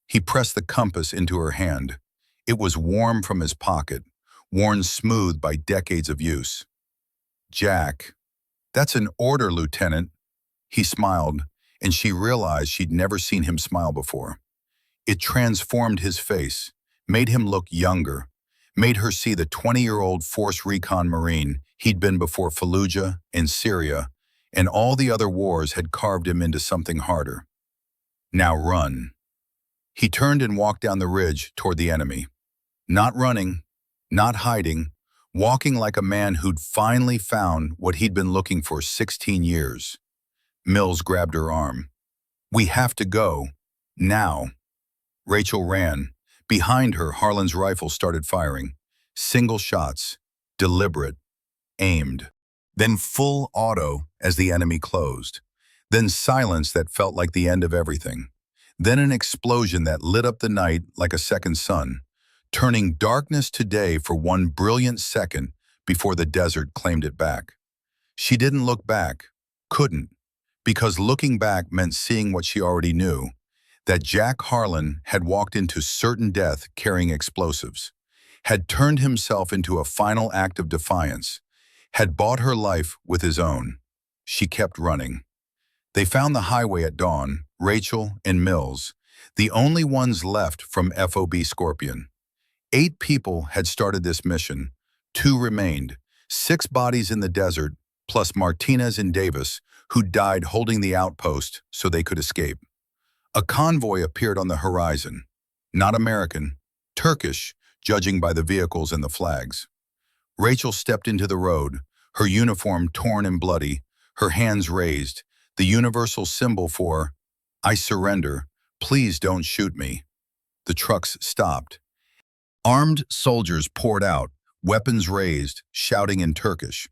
He pressed the compass into her hand. It was warm from his pocket, worn smooth by decades of use. Jack. That's an order, Lieutenant. He smiled, and she realized she'd never seen him smile before. It transformed his face, made him look younger, made her see the 20-year-old Force Recon Marine he'd been before Fallujah and Syria, and all the other wars had carved him into something harder. Now run. He turned and walked down the ridge toward the enemy. Not running, not hiding, walking like a man who'd finally found what he'd been looking for 16 years. Mills grabbed her arm. We have to go. Now. Rachel ran. Behind her, Harlan's rifle started firing. Single shots, deliberate, aimed. Then full auto as the enemy closed. Then silence that felt like the end of everything. Then an explosion that lit up the night like a second sun, turning darkness to day for one brilliant second before the desert claimed it back. She didn't look back, couldn't, because looking back meant seeing what she already knew, that Jack Harlan had walked into certain death carrying explosives, had turned himself into a final act of defiance, had bought her life with his own. She kept running. They found the highway at dawn, Rachel and Mills, the only ones left from FOB Scorpion. 8 people had started this mission. 2 remained, 6 bodies in the desert, plus Martinez and Davis, who died holding the outpost so they could escape. A convoy appeared on the horizon. Not American, Turkish, judging by the vehicles and the flags. Rachel stepped into the road, her uniform torn and bloody, her hands raised, the universal symbol for, I surrender, please don't shoot me. The trucks stopped. Armed soldiers poured out, weapons raised, shouting in Turkish.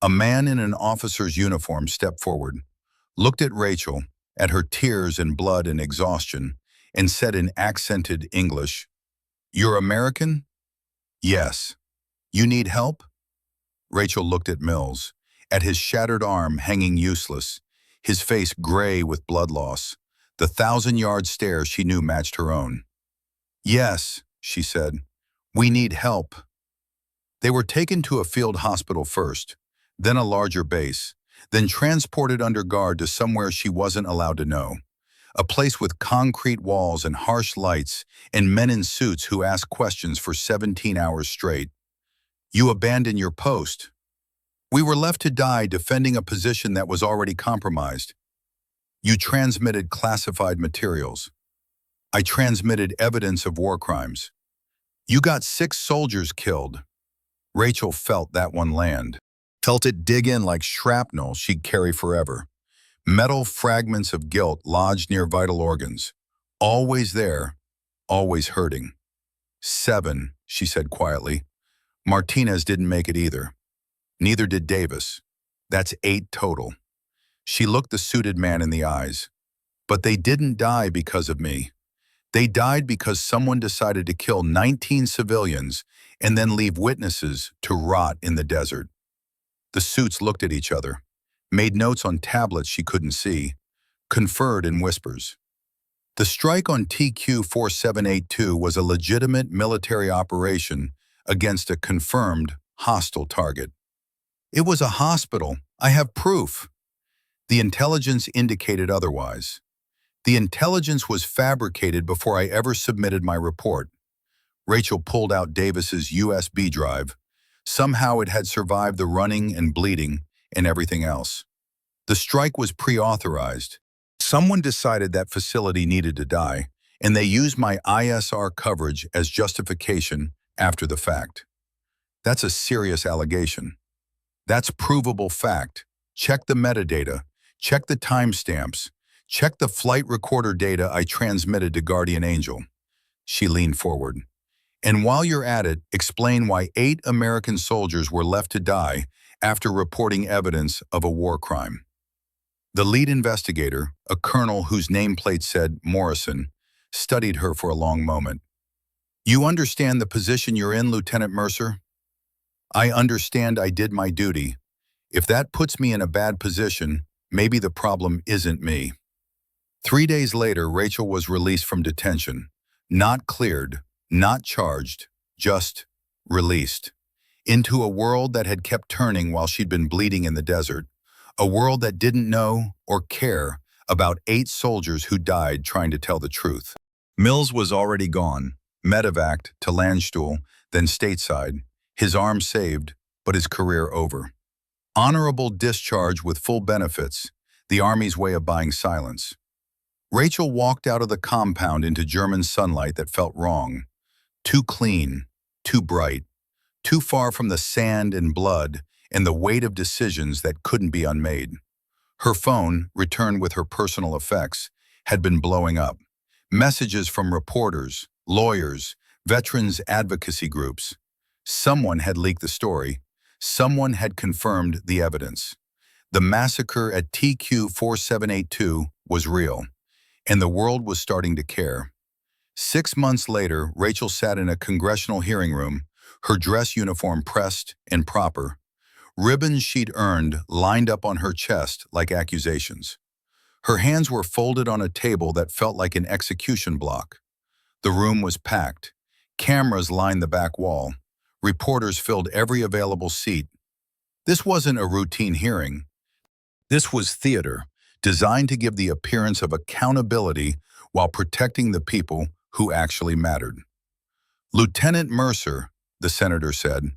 A man in an officer's uniform stepped forward, looked at Rachel, at her tears and blood and exhaustion, and said in accented English, You're American? Yes. You need help? Rachel looked at Mills, at his shattered arm hanging useless, his face gray with blood loss, the 1,000-yard stare she knew matched her own. Yes, she said. We need help. They were taken to a field hospital first, then a larger base, then transported under guard to somewhere she wasn't allowed to know. A place with concrete walls and harsh lights and men in suits who asked questions for 17 hours straight. You abandoned your post. We were left to die defending a position that was already compromised. You transmitted classified materials. I transmitted evidence of war crimes. You got 6 soldiers killed. Rachel felt that one land. Felt it dig in like shrapnel she'd carry forever. Metal fragments of guilt lodged near vital organs. Always there, always hurting. 7, she said quietly. Martinez didn't make it either. Neither did Davis. That's 8 total. She looked the suited man in the eyes. But they didn't die because of me. They died because someone decided to kill 19 civilians and then leave witnesses to rot in the desert. The suits looked at each other, made notes on tablets she couldn't see, conferred in whispers. The strike on TQ 4782 was a legitimate military operation against a confirmed hostile target. It was a hospital. I have proof. The intelligence indicated otherwise. The intelligence was fabricated before I ever submitted my report. Rachel pulled out Davis's USB drive. Somehow it had survived the running and bleeding and everything else. The strike was pre-authorized. Someone decided that facility needed to die, and they used my ISR coverage as justification after the fact. That's a serious allegation. That's provable fact. Check the metadata. Check the timestamps. Check the flight recorder data I transmitted to Guardian Angel. She leaned forward. And while you're at it, explain why 8 American soldiers were left to die after reporting evidence of a war crime. The lead investigator, a colonel whose nameplate said Morrison, studied her for a long moment. You understand the position you're in, Lieutenant Mercer? I understand I did my duty. If that puts me in a bad position, maybe the problem isn't me. 3 days later, Rachel was released from detention. Not cleared, not charged, just released. Into a world that had kept turning while she'd been bleeding in the desert. A world that didn't know or care about 8 soldiers who died trying to tell the truth. Mills was already gone, medevaced to Landstuhl, then stateside. His arm saved, but his career over. Honorable discharge with full benefits, the Army's way of buying silence. Rachel walked out of the compound into German sunlight that felt wrong. Too clean, too bright, too far from the sand and blood and the weight of decisions that couldn't be unmade. Her phone, returned with her personal effects, had been blowing up. Messages from reporters, lawyers, veterans advocacy groups. Someone had leaked the story. Someone had confirmed the evidence. The massacre at TQ 4782 was real, and the world was starting to care. 6 months later, Rachel sat in a congressional hearing room, her dress uniform pressed and proper. Ribbons she'd earned lined up on her chest like accusations. Her hands were folded on a table that felt like an execution block. The room was packed. Cameras lined the back wall. Reporters filled every available seat. This wasn't a routine hearing. This was theater, designed to give the appearance of accountability while protecting the people who actually mattered. Lieutenant Mercer, the senator said,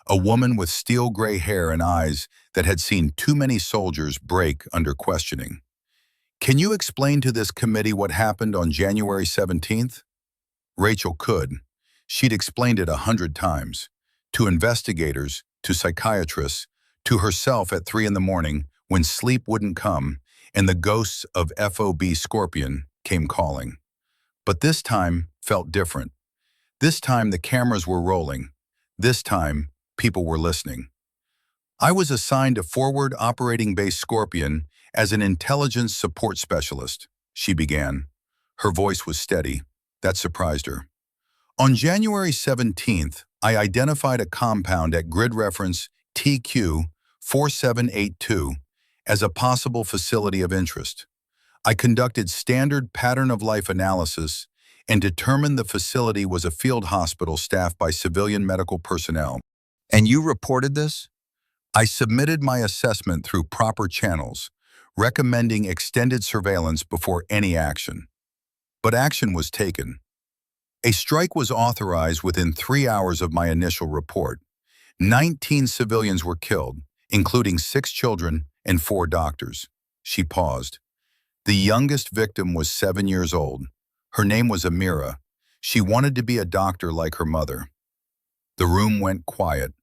a woman with steel gray hair and eyes that had seen too many soldiers break under questioning. Can you explain to this committee what happened on January 17th? Rachel could. She'd explained it 100 times. To investigators, to psychiatrists, to herself at 3 in the morning when sleep wouldn't come and the ghosts of FOB Scorpion came calling. But this time felt different. This time the cameras were rolling. This time people were listening. I was assigned to Forward Operating Base Scorpion as an intelligence support specialist, she began. Her voice was steady. That surprised her. On January 17th, I identified a compound at grid reference TQ 4782 as a possible facility of interest. I conducted standard pattern of life analysis and determined the facility was a field hospital staffed by civilian medical personnel. And you reported this? I submitted my assessment through proper channels, recommending extended surveillance before any action. But action was taken. A strike was authorized within 3 hours of my initial report. 19 civilians were killed, including 6 children and 4 doctors. She paused. The youngest victim was 7 years old. Her name was Amira. She wanted to be a doctor like her mother. The room went quiet.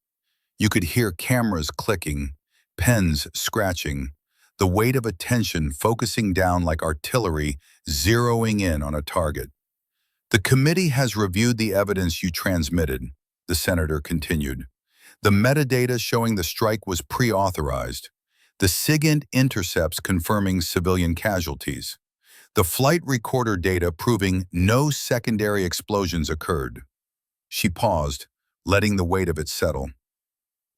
You could hear cameras clicking, pens scratching, the weight of attention focusing down like artillery zeroing in on a target. The committee has reviewed the evidence you transmitted, the senator continued. The metadata showing the strike was pre-authorized. The SIGINT intercepts confirming civilian casualties. The flight recorder data proving no secondary explosions occurred. She paused, letting the weight of it settle.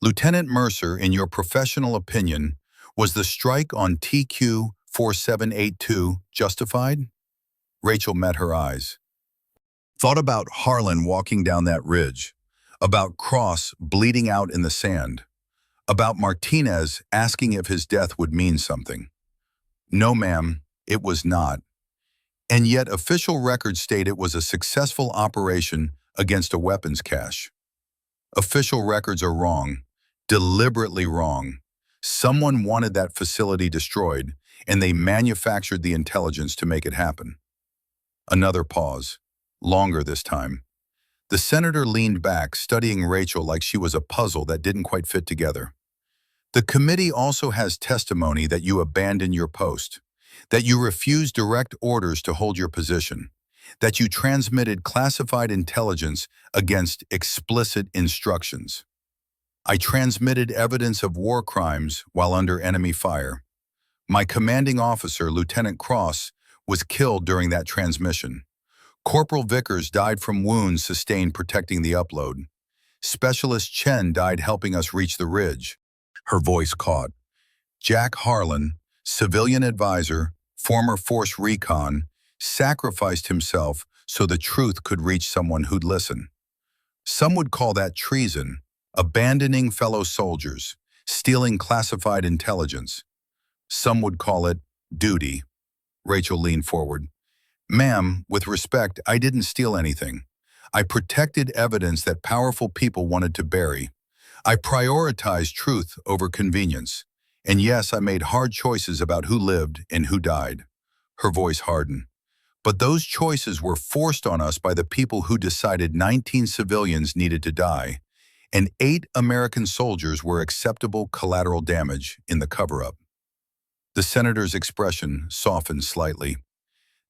Lieutenant Mercer, in your professional opinion, was the strike on TQ 4782 justified? Rachel met her eyes. Thought about Harlan walking down that ridge, about Cross bleeding out in the sand, about Martinez asking if his death would mean something. No, ma'am, it was not. And yet official records state it was a successful operation against a weapons cache. Official records are wrong, deliberately wrong. Someone wanted that facility destroyed, and they manufactured the intelligence to make it happen. Another pause, longer this time. The senator leaned back, studying Rachel like she was a puzzle that didn't quite fit together. The committee also has testimony that you abandoned your post, that you refused direct orders to hold your position, that you transmitted classified intelligence against explicit instructions. I transmitted evidence of war crimes while under enemy fire. My commanding officer, Lieutenant Cross, was killed during that transmission. Corporal Vickers died from wounds sustained protecting the upload. Specialist Chen died helping us reach the ridge. Her voice caught. Jack Harlan, civilian advisor, former Force Recon, sacrificed himself so the truth could reach someone who'd listen. Some would call that treason, abandoning fellow soldiers, stealing classified intelligence. Some would call it duty. Rachel leaned forward. Ma'am, with respect, I didn't steal anything. I protected evidence that powerful people wanted to bury. I prioritized truth over convenience. And yes, I made hard choices about who lived and who died. Her voice hardened. But those choices were forced on us by the people who decided 19 civilians needed to die, and 8 American soldiers were acceptable collateral damage in the cover-up. The senator's expression softened slightly.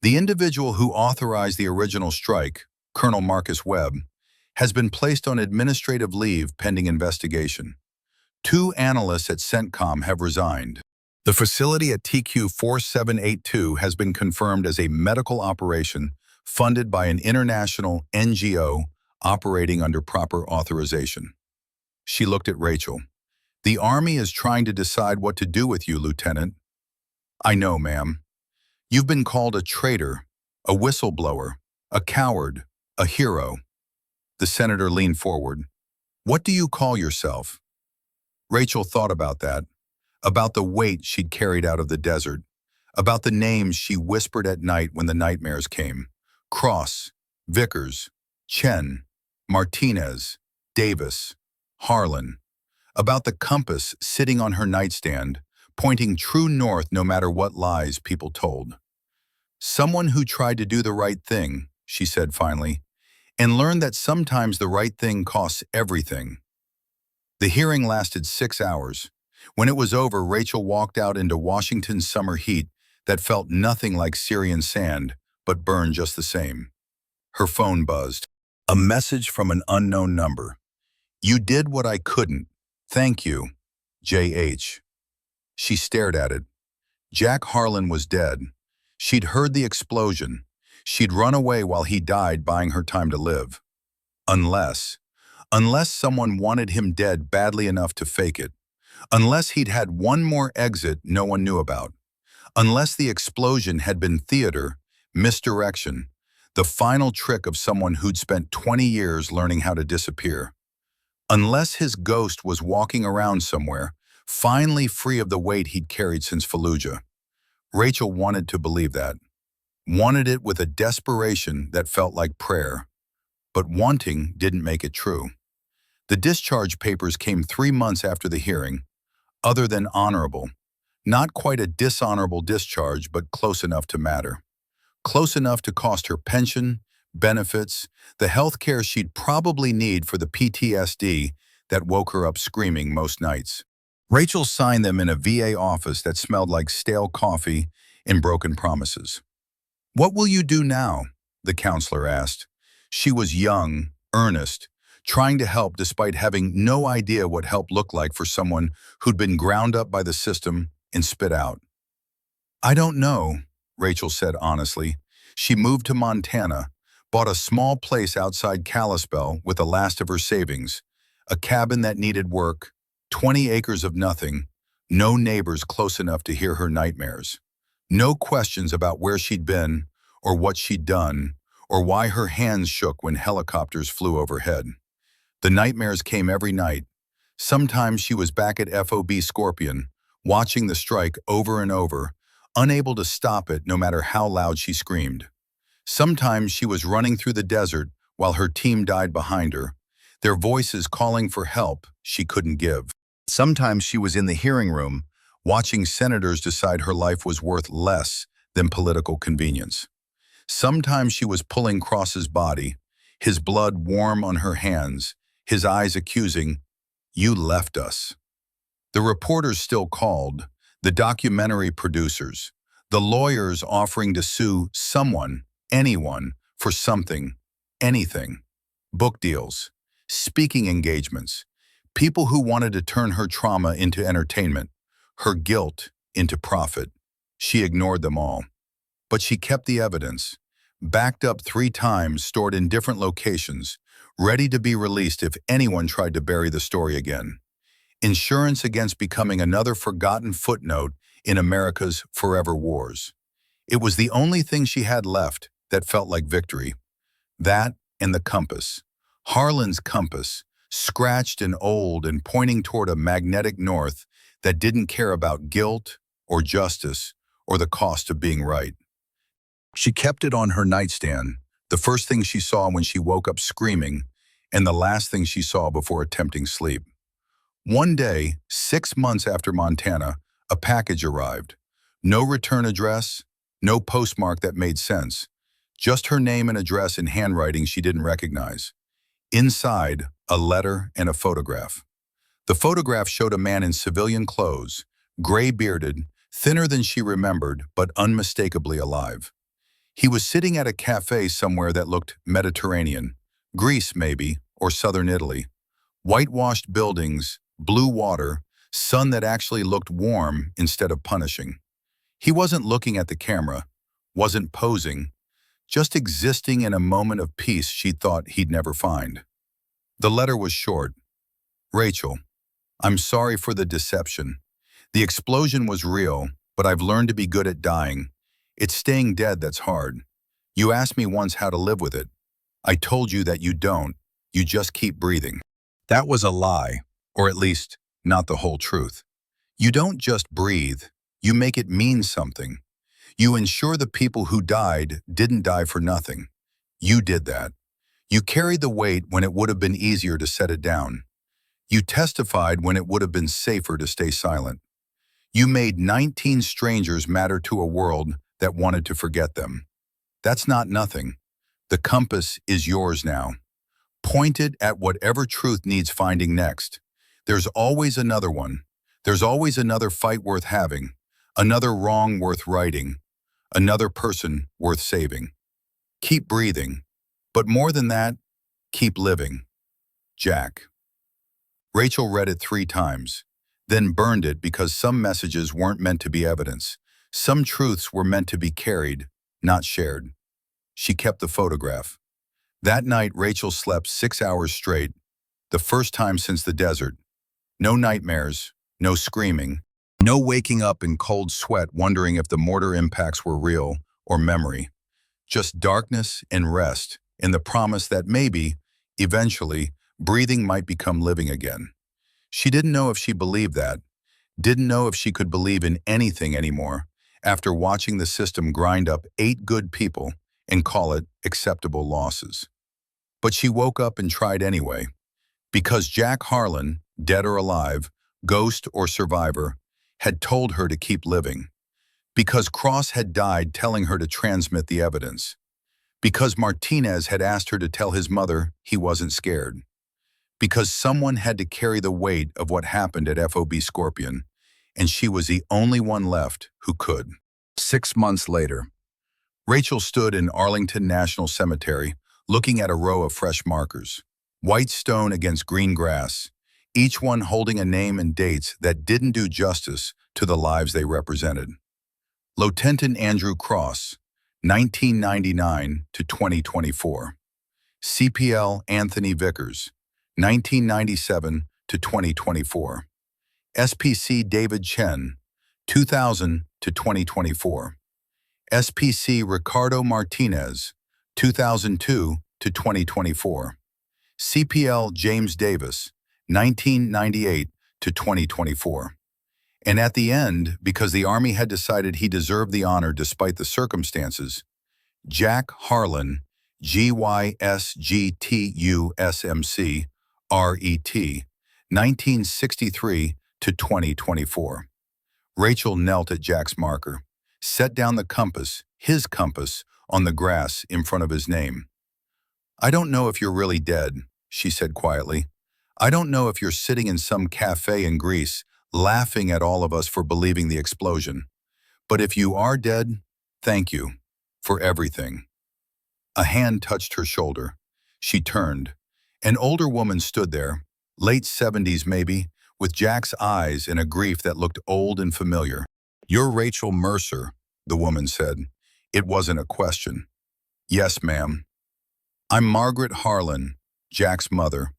The individual who authorized the original strike, Colonel Marcus Webb, has been placed on administrative leave pending investigation. 2 analysts at CENTCOM have resigned. The facility at TQ 4782 has been confirmed as a medical operation funded by an international NGO operating under proper authorization. She looked at Rachel. The Army is trying to decide what to do with you, Lieutenant. I know, ma'am. You've been called a traitor, a whistleblower, a coward, a hero. The senator leaned forward. What do you call yourself? Rachel thought about that, about the weight she'd carried out of the desert, about the names she whispered at night when the nightmares came. Cross, Vickers, Chen, Martinez, Davis, Harlan. About the compass sitting on her nightstand, pointing true north no matter what lies people told. Someone who tried to do the right thing, she said finally, and learned that sometimes the right thing costs everything. The hearing lasted 6 hours. When it was over, Rachel walked out into Washington's summer heat that felt nothing like Syrian sand, but burned just the same. Her phone buzzed. A message from an unknown number. You did what I couldn't. Thank you. J.H. She stared at it. Jack Harlan was dead. She'd heard the explosion. She'd run away while he died, buying her time to live. Unless someone wanted him dead badly enough to fake it. Unless he'd had one more exit no one knew about. Unless the explosion had been theater, misdirection, the final trick of someone who'd spent 20 years learning how to disappear. Unless his ghost was walking around somewhere, finally free of the weight he'd carried since Fallujah. Rachel wanted to believe that. Wanted it with a desperation that felt like prayer. But wanting didn't make it true. The discharge papers came 3 months after the hearing, other than honorable. Not quite a dishonorable discharge, but close enough to matter. close enough to cost her pension, benefits, the health care she'd probably need for the PTSD that woke her up screaming most nights. Rachel signed them in a VA office that smelled like stale coffee and broken promises. "What will you do now?" the counselor asked. She was young, earnest, trying to help despite having no idea what help looked like for someone who'd been ground up by the system and spit out. "I don't know," Rachel said honestly. She moved to Montana, bought a small place outside Kalispell with the last of her savings, a cabin that needed work, 20 acres of nothing, no neighbors close enough to hear her nightmares. No questions about where she'd been, or what she'd done, or why her hands shook when helicopters flew overhead. The nightmares came every night. Sometimes she was back at FOB Scorpion, watching the strike over and over, unable to stop it no matter how loud she screamed. Sometimes she was running through the desert while her team died behind her, their voices calling for help she couldn't give. Sometimes she was in the hearing room, watching senators decide her life was worth less than political convenience. Sometimes she was pulling Cross's body, his blood warm on her hands, his eyes accusing, "You left us." The reporters still called, the documentary producers, the lawyers offering to sue someone, anyone, for something, anything. Book deals, speaking engagements, people who wanted to turn her trauma into entertainment, her guilt into profit. She ignored them all. But she kept the evidence, backed up 3 times, stored in different locations, ready to be released if anyone tried to bury the story again. Insurance against becoming another forgotten footnote in America's forever wars. It was the only thing she had left that felt like victory. That and the compass. Harlan's compass, scratched and old and pointing toward a magnetic north that didn't care about guilt or justice or the cost of being right. She kept it on her nightstand, the first thing she saw when she woke up screaming, and the last thing she saw before attempting sleep. One day, 6 months after Montana, a package arrived. No return address, no postmark that made sense. Just her name and address in handwriting she didn't recognize. Inside, a letter and a photograph. The photograph showed a man in civilian clothes, gray-bearded, thinner than she remembered, but unmistakably alive. He was sitting at a cafe somewhere that looked Mediterranean, Greece maybe, or southern Italy. Whitewashed buildings, blue water, sun that actually looked warm instead of punishing. He wasn't looking at the camera, wasn't posing, just existing in a moment of peace she thought he'd never find. The letter was short. "Rachel, I'm sorry for the deception. The explosion was real, but I've learned to be good at dying. It's staying dead that's hard. You asked me once how to live with it. I told you that you don't. You just keep breathing." That was a lie, or at least not the whole truth. You don't just breathe. You make it mean something. You ensure the people who died didn't die for nothing. You did that. You carried the weight when it would have been easier to set it down. You testified when it would have been safer to stay silent. You made 19 strangers matter to a world that wanted to forget them. That's not nothing. The compass is yours now. Point it at whatever truth needs finding next. There's always another one. There's always another fight worth having, another wrong worth righting, another person worth saving. Keep breathing. But more than that, keep living. Jack. Rachel read it 3 times, then burned it because some messages weren't meant to be evidence. Some truths were meant to be carried, not shared. She kept the photograph. That night, Rachel slept 6 hours straight, the first time since the desert. No nightmares, no screaming, no waking up in cold sweat wondering if the mortar impacts were real or memory. Just darkness and rest, and the promise that maybe, eventually, breathing might become living again. She didn't know if she believed that, didn't know if she could believe in anything anymore after watching the system grind up 8 good people and call it acceptable losses. But she woke up and tried anyway, because Jack Harlan, dead or alive, ghost or survivor, had told her to keep living. Because Cross had died telling her to transmit the evidence. Because Martinez had asked her to tell his mother he wasn't scared. Because someone had to carry the weight of what happened at FOB Scorpion, and she was the only one left who could. 6 months later, Rachel stood in Arlington National Cemetery, looking at a row of fresh markers. White stone against green grass, each one holding a name and dates that didn't do justice to the lives they represented. Lieutenant Andrew Cross, 1999 to 2024. CPL Anthony Vickers, 1997 to 2024. SPC David Chen, 2000 to 2024. SPC Ricardo Martinez, 2002 to 2024. CPL James Davis, 1998 to 2024. And at the end, because the Army had decided he deserved the honor despite the circumstances, Jack Harlan, GYSGTUSMC, RET, 1963 to 2024. Rachel knelt at Jack's marker, set down the compass, his compass, on the grass in front of his name. "I don't know if you're really dead," she said quietly. "I don't know if you're sitting in some cafe in Greece, laughing at all of us for believing the explosion. But if you are dead, thank you for everything." A hand touched her shoulder. She turned. An older woman stood there, late 70s maybe, with Jack's eyes and a grief that looked old and familiar. "You're Rachel Mercer," the woman said. It wasn't a question. "Yes, ma'am." "I'm Margaret Harlan, Jack's mother."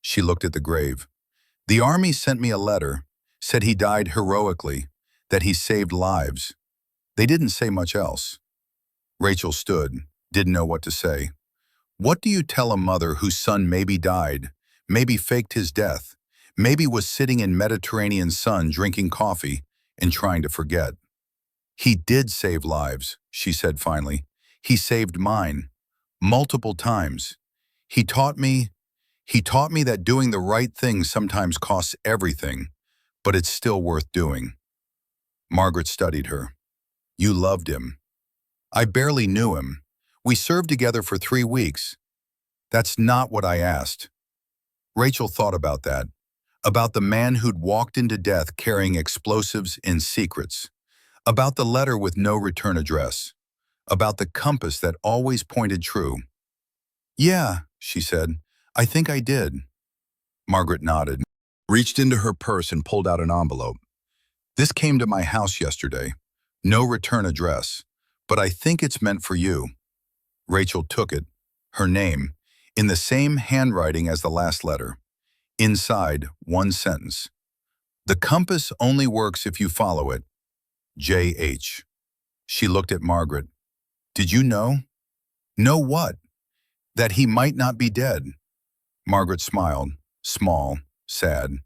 She looked at the grave. "The Army sent me a letter, said he died heroically, that he saved lives. They didn't say much else." Rachel stood, didn't know what to say. What do you tell a mother whose son maybe died, maybe faked his death, maybe was sitting in Mediterranean sun drinking coffee and trying to forget? "He did save lives," she said finally. "He saved mine. Multiple times. He taught me that doing the right thing sometimes costs everything, but it's still worth doing." Margaret studied her. "You loved him." "I barely knew him. We served together for 3 weeks. That's not what I asked." Rachel thought about that, about the man who'd walked into death carrying explosives and secrets, about the letter with no return address, about the compass that always pointed true. "Yeah," she said, "I think I did." Margaret nodded, reached into her purse and pulled out an envelope. "This came to my house yesterday. No return address, but I think it's meant for you." Rachel took it, her name, in the same handwriting as the last letter. Inside, one sentence. "The compass only works if you follow it. J.H." She looked at Margaret. "Did you know?" "Know what?" "That he might not be dead." Margaret smiled, small, sad.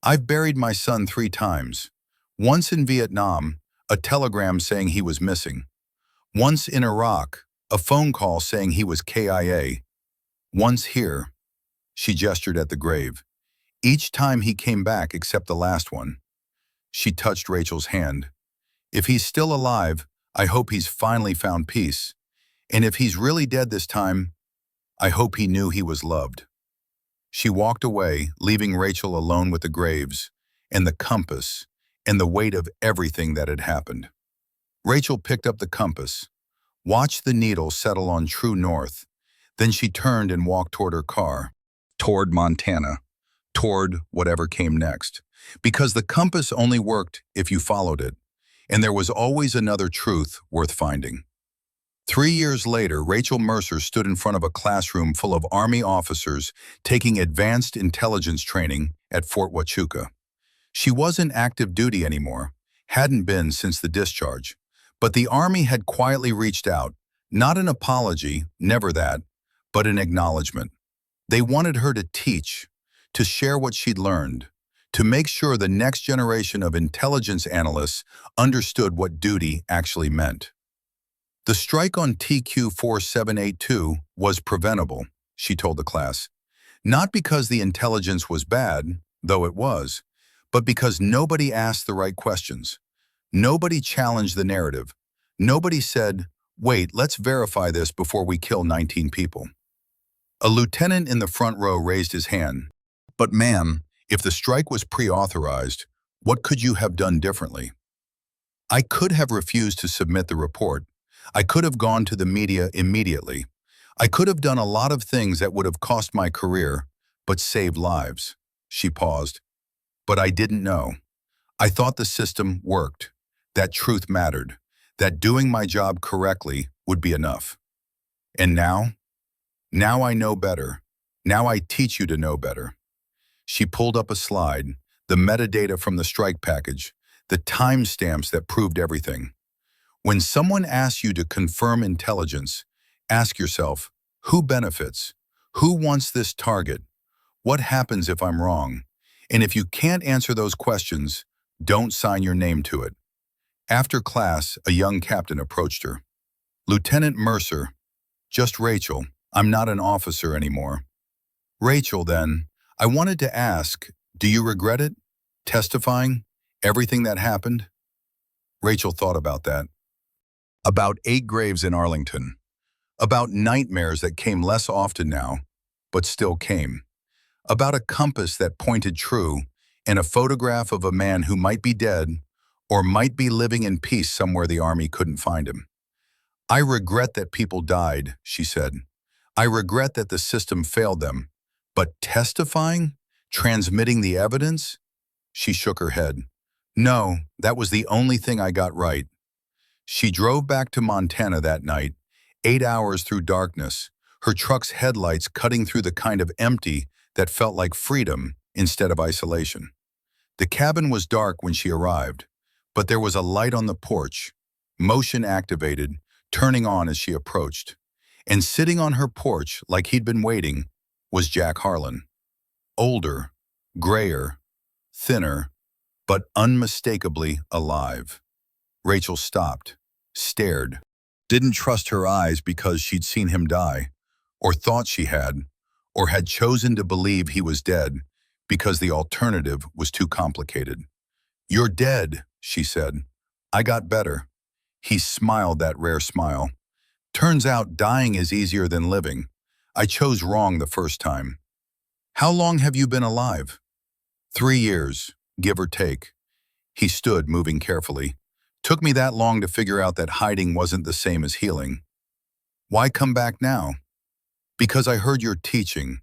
"I've buried my son 3 times. Once in Vietnam, a telegram saying he was missing. Once in Iraq, a phone call saying he was KIA. Once here." She gestured at the grave. "Each time he came back except the last one." She touched Rachel's hand. "If he's still alive, I hope he's finally found peace. And if he's really dead this time, I hope he knew he was loved." She walked away, leaving Rachel alone with the graves, and the compass, and the weight of everything that had happened. Rachel picked up the compass, watched the needle settle on true north, then she turned and walked toward her car, toward Montana, toward whatever came next. Because the compass only worked if you followed it, and there was always another truth worth finding. 3 years later, Rachel Mercer stood in front of a classroom full of Army officers taking advanced intelligence training at Fort Huachuca. She wasn't active duty anymore, hadn't been since the discharge, but the Army had quietly reached out, not an apology, never that, but an acknowledgement. They wanted her to teach, to share what she'd learned, to make sure the next generation of intelligence analysts understood what duty actually meant. "The strike on TQ 4782 was preventable," she told the class. "Not because the intelligence was bad, though it was, but because nobody asked the right questions. Nobody challenged the narrative. Nobody said, wait, let's verify this before we kill 19 people. A lieutenant in the front row raised his hand. But ma'am, if the strike was pre-authorized, what could you have done differently? I could have refused to submit the report. I could have gone to the media immediately. I could have done a lot of things that would have cost my career, but saved lives. She paused. But I didn't know. I thought the system worked, that truth mattered, that doing my job correctly would be enough. And now? Now I know better. Now I teach you to know better. She pulled up a slide, the metadata from the strike package, the timestamps that proved everything. When someone asks you to confirm intelligence, ask yourself, who benefits? Who wants this target? What happens if I'm wrong? And if you can't answer those questions, don't sign your name to it. After class, a young captain approached her. Lieutenant Mercer, just Rachel, I'm not an officer anymore. Rachel, then, I wanted to ask, do you regret it? Testifying? Everything that happened? Rachel thought about that. About 8 graves in Arlington. About nightmares that came less often now, but still came. About a compass that pointed true and a photograph of a man who might be dead or might be living in peace somewhere the army couldn't find him. I regret that people died, she said. I regret that the system failed them. But testifying? Transmitting the evidence? She shook her head. No, that was the only thing I got right. She drove back to Montana that night, 8 hours through darkness, her truck's headlights cutting through the kind of empty that felt like freedom instead of isolation. The cabin was dark when she arrived, but there was a light on the porch, motion activated, turning on as she approached. And sitting on her porch, like he'd been waiting, was Jack Harlan. Older, grayer, thinner, but unmistakably alive. Rachel stopped, stared, didn't trust her eyes because she'd seen him die, or thought she had, or had chosen to believe he was dead because the alternative was too complicated. You're dead, she said. I got better. He smiled that rare smile. Turns out dying is easier than living. I chose wrong the first time. How long have you been alive? 3 years, give or take. He stood, moving carefully. Took me that long to figure out that hiding wasn't the same as healing. Why come back now? Because I heard you're teaching,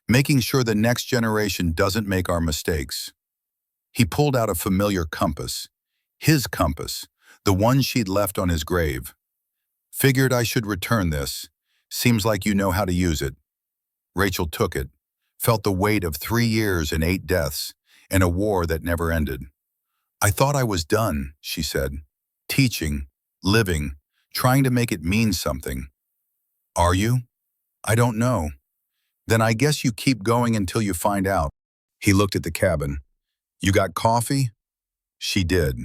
making sure the next generation doesn't make our mistakes. He pulled out a familiar compass, his compass, the one she'd left on his grave. Figured I should return this. Seems like you know how to use it. Rachel took it, felt the weight of 3 years and 8 deaths, and a war that never ended. I thought I was done, she said. Teaching, living, trying to make it mean something. Are you? I don't know. Then I guess you keep going until you find out. He looked at the cabin. You got coffee? She did.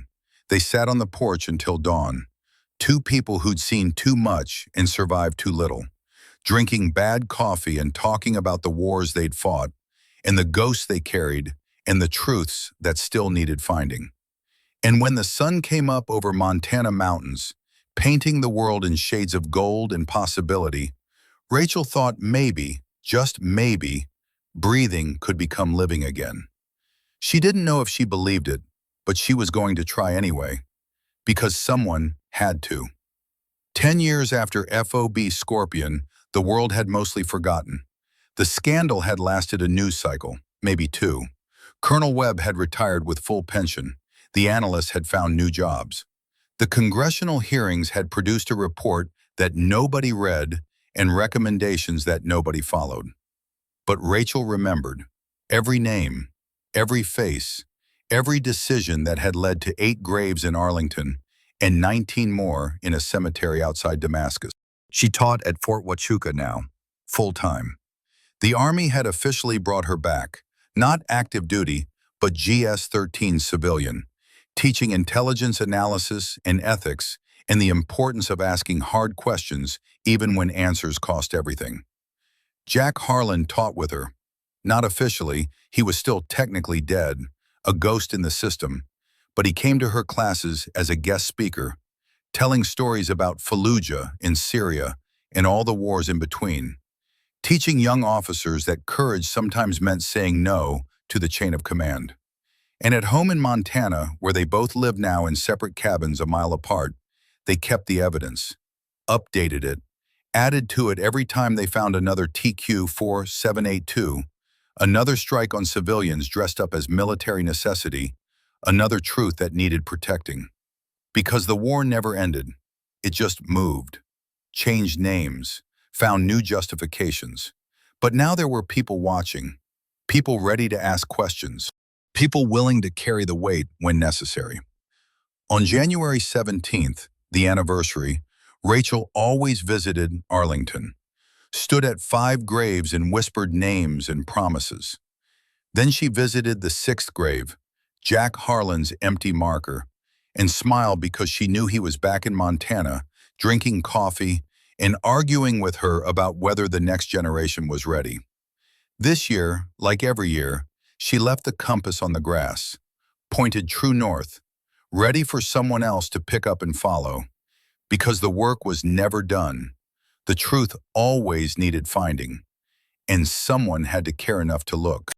They sat on the porch until dawn. 2 people who'd seen too much and survived too little, drinking bad coffee and talking about the wars they'd fought, and the ghosts they carried, and the truths that still needed finding. And when the sun came up over Montana mountains, painting the world in shades of gold and possibility, Rachel thought maybe, just maybe, breathing could become living again. She didn't know if she believed it, but she was going to try anyway, because someone had to. 10 years after FOB Scorpion, the world had mostly forgotten. The scandal had lasted a news cycle, maybe 2. Colonel Webb had retired with full pension. The analysts had found new jobs. The congressional hearings had produced a report that nobody read and recommendations that nobody followed. But Rachel remembered every name, every face, every decision that had led to 8 graves in Arlington and 19 more in a cemetery outside Damascus. She taught at Fort Huachuca now, full-time. The Army had officially brought her back, not active duty, but GS-13 civilian, teaching intelligence analysis and ethics and the importance of asking hard questions even when answers cost everything. Jack Harlan taught with her. Not officially, he was still technically dead, a ghost in the system, but he came to her classes as a guest speaker, telling stories about Fallujah in Syria and all the wars in between, teaching young officers that courage sometimes meant saying no to the chain of command. And at home in Montana, where they both live now in separate cabins a mile apart, they kept the evidence, updated it, added to it every time they found another TQ-4782, another strike on civilians dressed up as military necessity, another truth that needed protecting. Because the war never ended. It just moved, changed names, found new justifications. But now there were people watching, people ready to ask questions, people willing to carry the weight when necessary. On January 17th, the anniversary, Rachel always visited Arlington, stood at 5 graves and whispered names and promises. Then she visited the 6th grave, Jack Harlan's empty marker, and smiled because she knew he was back in Montana, drinking coffee and arguing with her about whether the next generation was ready. This year, like every year, she left the compass on the grass, pointed true north, ready for someone else to pick up and follow. Because the work was never done, the truth always needed finding, and someone had to care enough to look.